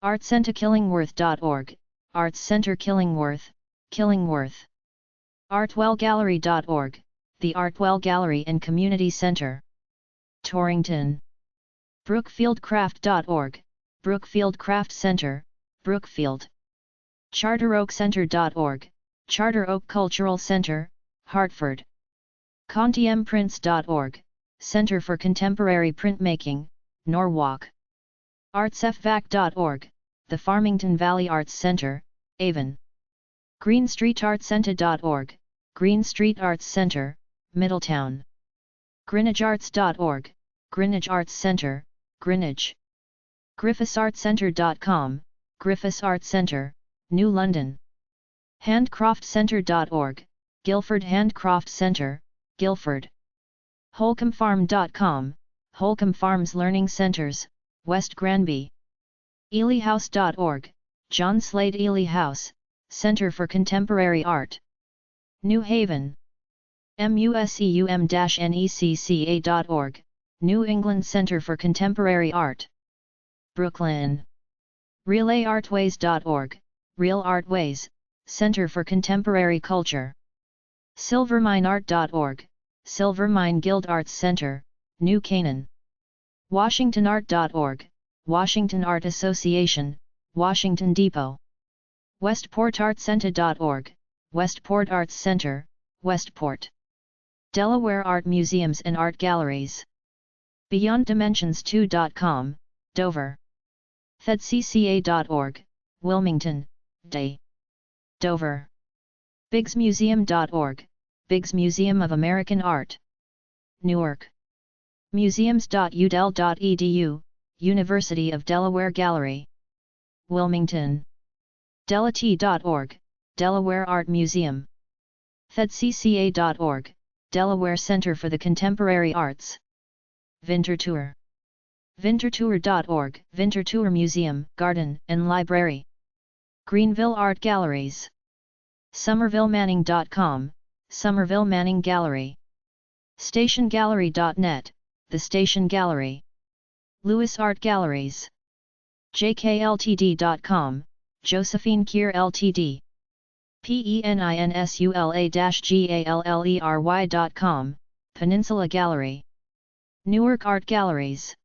artcenterkillingworth.org, Arts Center Killingworth, Killingworth. artwellgallery.org, the Artwell Gallery and Community Center, Torrington. brookfieldcraft.org, Brookfield Craft Center, Brookfield. CharterOakCenter.org, Charter Oak Cultural Center, Hartford. ContiemPrints.org, Center for Contemporary Printmaking, Norwalk. ArtsFVAC.org, the Farmington Valley Arts Center, Avon. GreenStreetArtsCenter.org, Green Street Arts Center, Middletown. GreenwichArts.org, Greenwich Arts Center, Greenwich. GriffithsArtCenter.com, Griffiths Arts Center, New London. HandcraftCenter.org, Guilford Handcraft Center, Guilford. HolcombFarm.com, Holcomb Farms Learning Centers, West Granby. EelyHouse.org, John Slade Ely House, Center for Contemporary Art. New Haven. MUSEUM-NECCA.org, New England Center for Contemporary Art. Brooklyn. RelayArtways.org, Real Artways, Center for Contemporary Culture. SilvermineArt.org, Silvermine Guild Arts Center, New Canaan. WashingtonArt.org, Washington Art Association, Washington Depot. WestportArtCenter.org, Westport Arts Center, Westport. Delaware Art Museums and Art Galleries. BeyondDimensions2.com, Dover. ThedCCA.org, Wilmington, Day. Dover. BiggsMuseum.org, Biggs Museum of American Art. Newark. Museums.udel.edu, University of Delaware Gallery. Wilmington. Delat.org, Delaware Art Museum. ThedCCA.org, Delaware Center for the Contemporary Arts. Vintertour. Vintertour.org, Vintertour Museum, Garden, and Library. Greenville Art Galleries. SomervilleManning.com, Somerville Manning Gallery. StationGallery.net, The Station Gallery. Lewis Art Galleries. JKLTD.com, Josephine Keir Ltd. PENINSULA-GALLERY.com, Peninsula Gallery. Newark Art Galleries.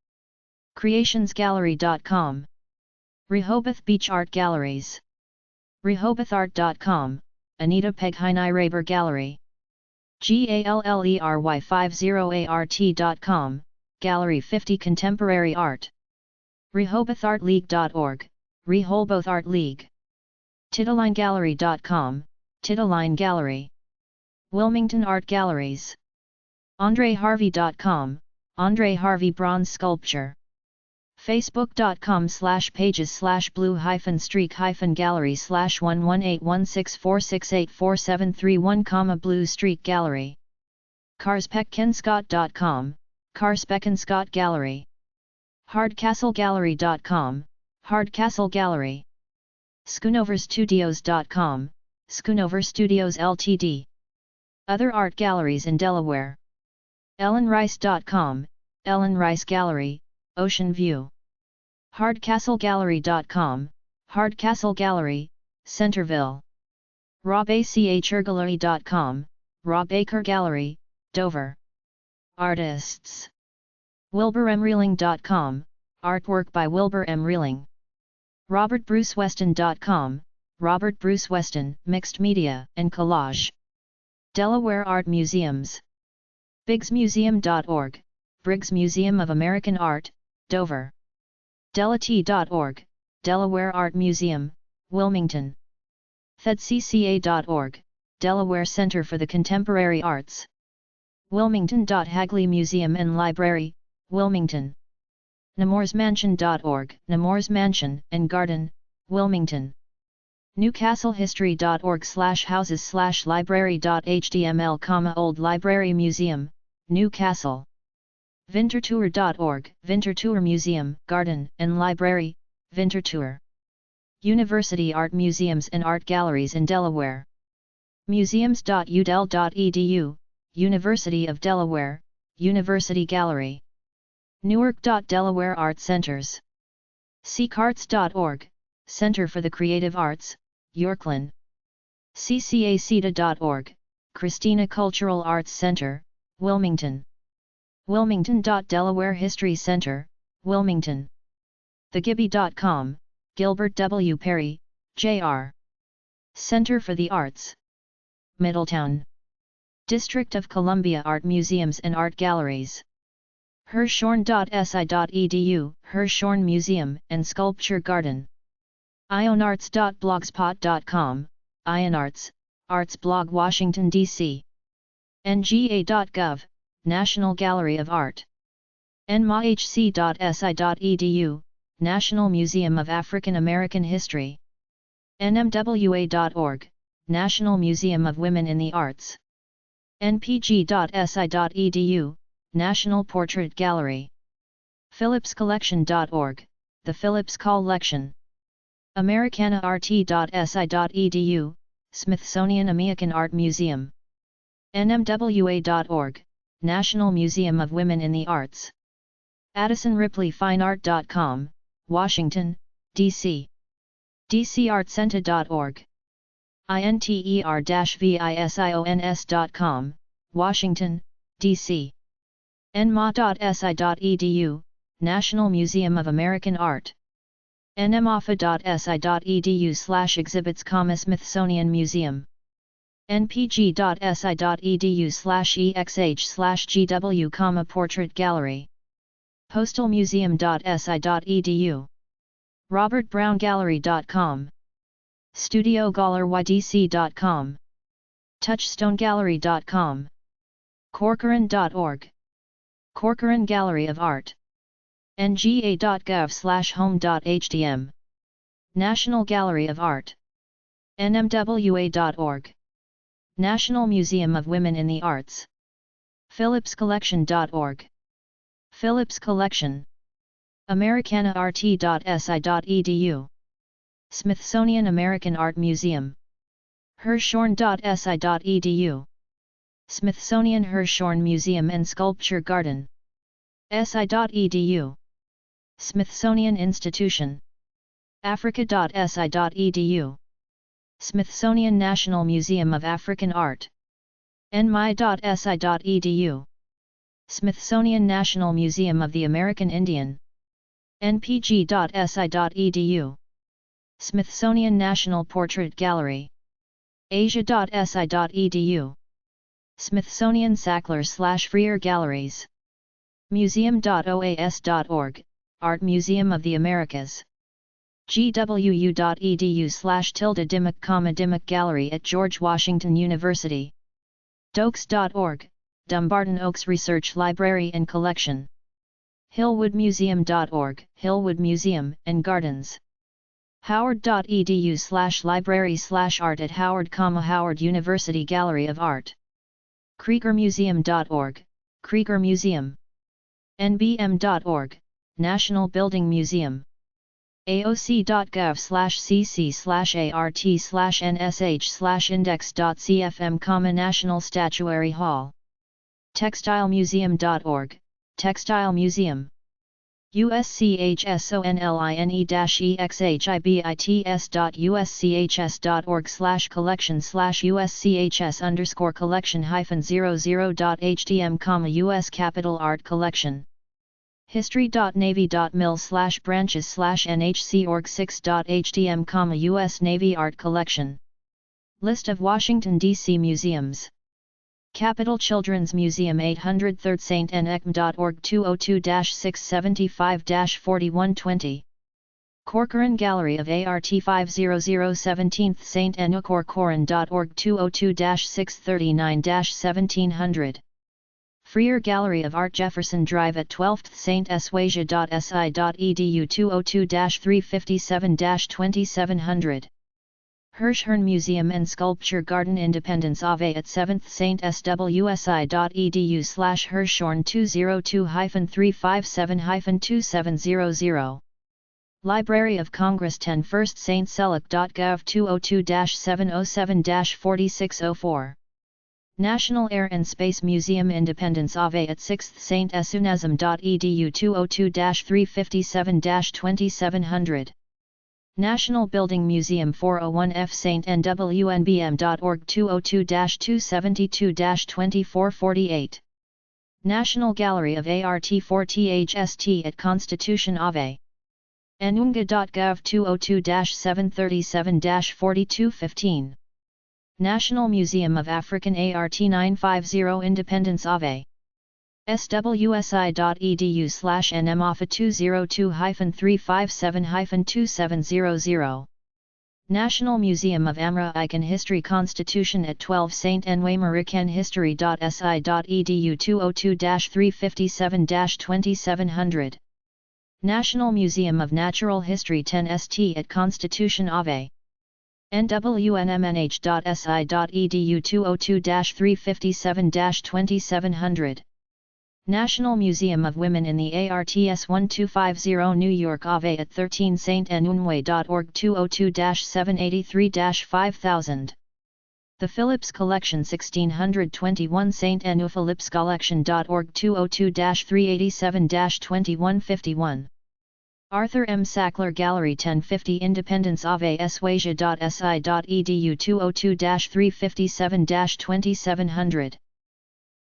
CreationsGallery.com. Rehoboth Beach Art Galleries. RehobothArt.com, Anita Pegheini-Raber Gallery. GALLERY50ART.com, Gallery 50 Contemporary Art. RehobothArtLeague.org, Rehoboth Art League. TitilineGallery.com, Titiline Gallery. Wilmington Art Galleries. AndreHarvey.com, Andre Harvey Bronze Sculpture. Facebook.com/pages/blue-gallery/118164684784731, Blue Streak Gallery. CarsBeckenScott.com, Carsbeckenscott Gallery. HardcastleGallery.com, Hardcastle Gallery. SchoonoverStudios.com, Schoonover Studios Ltd. Other art galleries in Delaware. EllenRice.com, Ellen Rice Gallery, Ocean View. HardcastleGallery.com, Hardcastle Gallery, Centerville. RobACHErgallery.com, Rob Aker Gallery, Dover. Artists. WilburMReeling.com, artwork by Wilbur M. Reeling. RobertBruceWeston.com, Robert Bruce Weston, Mixed Media and Collage. Delaware Art Museums. BiggsMuseum.org, Briggs Museum of American Art, Dover. Delat.org, Delaware Art Museum, Wilmington. ThedCCA.org, Delaware Center for the Contemporary Arts. Wilmington.Hagley Museum and Library, Wilmington. NemorsMansion.org, Nemours Mansion and Garden, Wilmington. NewcastleHistory.org/houses/library.html, Old Library Museum, Newcastle. Vintertour.org, Vintertour Museum, Garden, and Library, Vintertour. University Art Museums and Art Galleries in Delaware. Museums.udel.edu, University of Delaware, University Gallery. Newark.Delaware Art Centers. SeekArts.org, Center for the Creative Arts, Yorkland. CCACTA.org, Christina Cultural Arts Center, Wilmington. Wilmington.Delaware History Center, Wilmington. TheGibby.com, Gilbert W. Perry, Jr. Center for the Arts. Middletown. District of Columbia Art Museums and Art Galleries. Hirshhorn.si.edu, Hirshhorn Museum and Sculpture Garden. ionarts.blogspot.com, Ionarts, Arts Blog Washington, D.C. nga.gov, National Gallery of Art. nmahc.si.edu, National Museum of African American History. nmwa.org, National Museum of Women in the Arts. npg.si.edu, National Portrait Gallery. phillipscollection.org, The Phillips Collection. americanart.si.edu, Smithsonian American Art Museum. nmwa.org, National Museum of Women in the Arts. addisonripleyfineart.com, Washington, D.C. dcartcenter.org. inter-visions.com, Washington, D.C. nma.si.edu, National Museum of American Art. nmafa.si.edu/exhibits, Smithsonian Museum. npg.si.edu/exh/gw, Portrait Gallery. postalmuseum.si.edu. robertbrowngallery.com. studiogallerydc.com. touchstonegallery.com. corcoran.org. Corcoran Gallery of Art. nga.gov/home.htm. National Gallery of Art. nmwa.org. National Museum of Women in the Arts. phillipscollection.org. Phillips Collection. americanart.si.edu. Smithsonian American Art Museum. hirshhorn.si.edu. Smithsonian Hirshhorn Museum and Sculpture Garden. si.edu. Smithsonian Institution. africa.si.edu. Smithsonian National Museum of African Art. nmi.si.edu. Smithsonian National Museum of the American Indian. npg.si.edu. Smithsonian National Portrait Gallery. asia.si.edu. Smithsonian Sackler/Freer Galleries. museum.oas.org, Art Museum of the Americas. gwu.edu/Dimmock, Gallery at George Washington University. dokes.org, Dumbarton Oaks Research Library and Collection. hillwoodmuseum.org, Hillwood Museum and Gardens. howard.edu/library/art at Howard, Howard University Gallery of Art. kriegermuseum.org, Krieger Museum. nbm.org, National Building Museum. aoc.gov/cc/art/nsh/index.cfm, National Statuary Hall. textilemuseum.org, Textile Museum. uschibits.collection/uschs.collection/USCHS_collection-00.htm, US Capitol Art Collection. history.navy.mil/branches/nhc.org6.htm, US Navy Art Collection. List of Washington, D.C. museums. Capitol Children's Museum, 803rd St. Enecm.org, 202-675-4120. Corcoran Gallery of Art, 500 17th St. Enoch, Corcoran.org, 202-639-1700. Freer Gallery of Art, Jefferson Drive at 12th St. Eswasia.si.edu, 202-357-2700. Hirshhorn Museum and Sculpture Garden, Independence Ave at 7th St. swsi.edu/Hirshhorn 202-357-2700. Library of Congress, 10 1st St. Selleck.gov, 202-707-4604. National Air and Space Museum, Independence Ave at 6th St. sunasm.edu, 202-357-2700. National Building Museum, 401F St. NWNBM.org, 202-272-2448. National Gallery of Art, 4THST at Constitution Ave. Enunga.gov 202-737-4215. National Museum of African Art 950 Independence Ave. swsi.edu/nmoffa 202-357-2700. National Museum of Amra Icon History Constitution at 12 Saint Enway Marican History.si.edu 202-357-2700. National Museum of Natural History 10 St at Constitution Ave. nwnnh.si.edu 202-357-2700. National Museum of Women in the Arts 1250 New York Ave at 13 Saint Enunwe.org 202-783-5000. The Phillips Collection 1621 Saint Enu Phillips Collection.org 202-387-2151. Arthur M. Sackler Gallery 1050 Independence Ave Eswasia.si.edu 202-357-2700.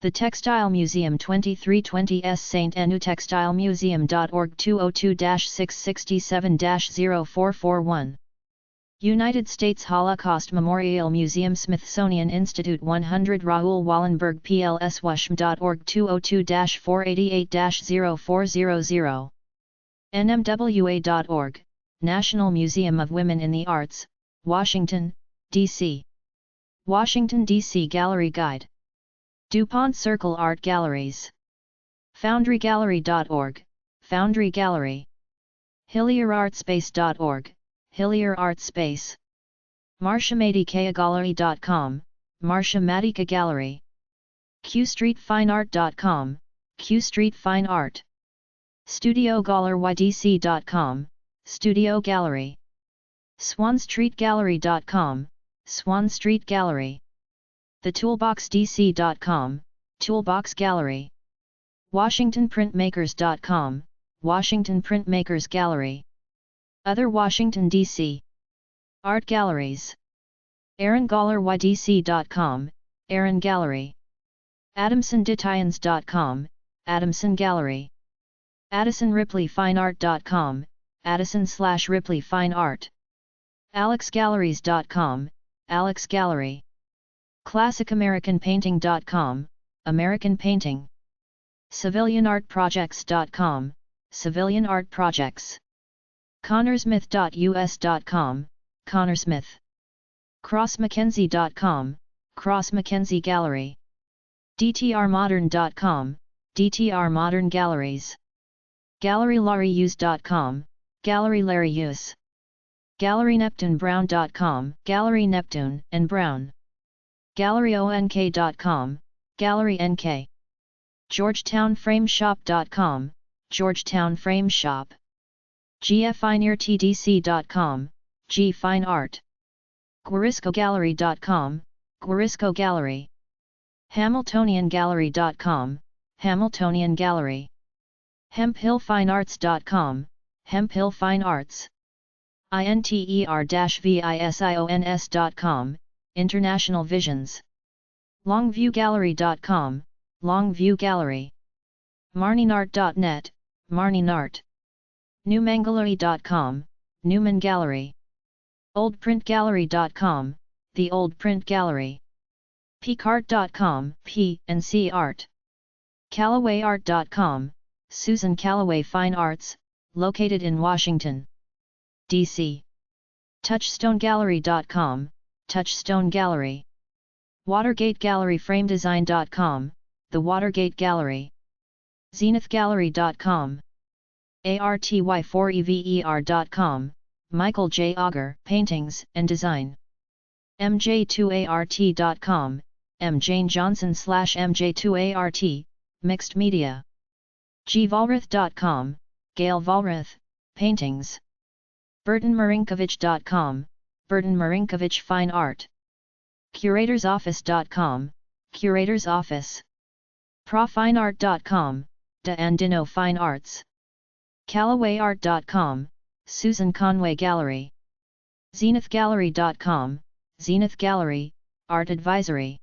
The Textile Museum 2320 S Saint Enu Textile Museum.org 202-667-0441. United States Holocaust Memorial Museum Smithsonian Institute 100 Raoul Wallenberg PLS.WASHM.org 202-488-0400. NMWA.org, National Museum of Women in the Arts, Washington, D.C. Washington, D.C. Gallery Guide. DuPont Circle Art Galleries. FoundryGallery.org, Foundry Gallery. HillierArtspace.org, Hillier Art Space. MarshaMadikaGallery.com, Marsha Madika Gallery. QStreetFineArt.com, Q Street Fine Art. StudioGallerydc.com, Studio Gallery. SwanStreetGallery.com, Swan Street Gallery. TheToolboxDC.com, Toolbox Gallery. WashingtonPrintmakers.com, Washington Printmakers Gallery. Other Washington, D.C. Art Galleries. AaronGallerydc.com, Aaron Gallery. AdamsonDetayans.com, Adamson Gallery. AddisonRipleyFineArt.com, Addison/Ripley Fine Art. AlexGalleries.com, Alex Gallery. ClassicAmericanPainting.com, American Painting. CivilianArtProjects.com, Civilian Art Projects. ConnorsMith.us.com, Connorsmith. CrossMackenzie.com, Cross Mackenzie Gallery. DTRModern.com, DTR Modern Galleries. GalleryLarryUse.com, Gallery Larry Use. GalleryNeptuneBrown.com, Gallery Neptune and Brown. GalleryONK.com, Gallery NK. GeorgetownFrameShop.com, Georgetown Frame Shop. GFineArtDC.com, G Fine Art. GuariscoGallery.com, Guarisco Gallery. HamiltonianGallery.com, Hamiltonian Gallery. HempHillFineArts.com, Hemphill Fine Arts. INTER-VISIONS.com, International Visions. LongviewGallery.com, Longview Gallery. MarninArt.net, Marninart. NewMangalore.com, Newman Gallery. OldPrintGallery.com, The Old Print Gallery. PCart.com, P&C Art. CallawayArt.com, Susan Callaway Fine Arts, located in Washington, D.C. TouchstoneGallery.com, Touchstone Gallery. Watergate Gallery FrameDesign.com, The Watergate Gallery. ZenithGallery.com. ARTY4EVER.com, Michael J. Auger, Paintings and Design. MJ2ART.com, M. Jane Johnson/MJ2ART, Mixed Media. GValrath.com, Gail Valrath, Paintings. BurtonMarinkovich.com, Burton Marinkovich Fine Art. CuratorsOffice.com, Curators Office. ProFineArt.com, De Andino Fine Arts. CallawayArt.com, Susan Conway Gallery. ZenithGallery.com, Zenith Gallery, Art Advisory.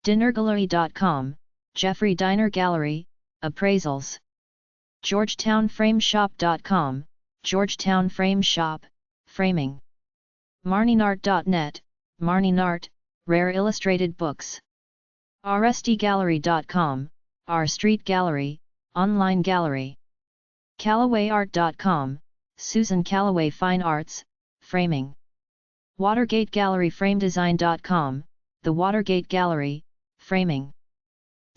DinerGallery.com, Jeffrey Diner Gallery, Appraisals. GeorgetownFrameShop.com, Georgetown Frame Shop, Framing. MarnieNart.net, MarnieNart, Rare Illustrated Books. RSTGallery.com, R Street Gallery, Online Gallery. CallawayArt.com, Susan Callaway Fine Arts, Framing. Watergate Gallery FrameDesign.com, The Watergate Gallery, Framing.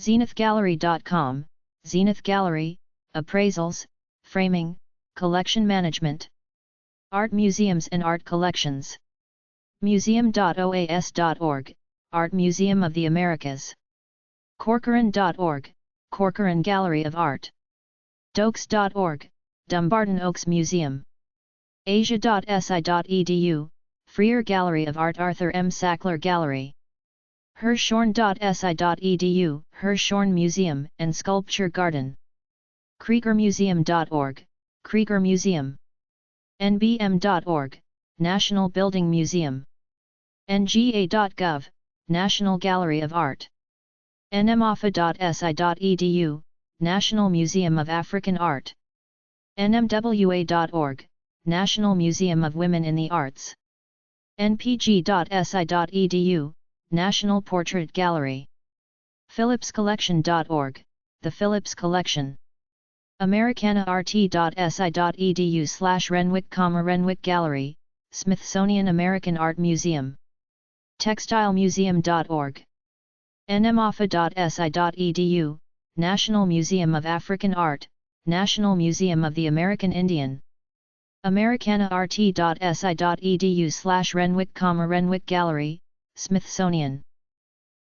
ZenithGallery.com, Zenith Gallery, Appraisals, Framing, Collection Management. Art Museums and Art Collections. Museum.oas.org, Art Museum of the Americas. Corcoran.org, Corcoran Gallery of Art. Dokes.org, Dumbarton Oaks Museum. Asia.si.edu, Freer Gallery of Art Arthur M. Sackler Gallery. Hirshhorn.si.edu, Hirshhorn Museum and Sculpture Garden. KriegerMuseum.org, Krieger Museum. NBM.org, National Building Museum. NGA.gov, National Gallery of Art. NMAFA.si.edu, National Museum of African Art. NMWA.org, National Museum of Women in the Arts. NPG.si.edu, National Portrait Gallery. PhillipsCollection.org, The Phillips Collection. AmericanaRT.si.edu/Renwick, Renwick Gallery, Smithsonian American Art Museum. TextileMuseum.org. NMAFA.si.edu, National Museum of African Art, National Museum of the American Indian. AmericanaRT.si.edu/Renwick, Renwick Gallery, Smithsonian.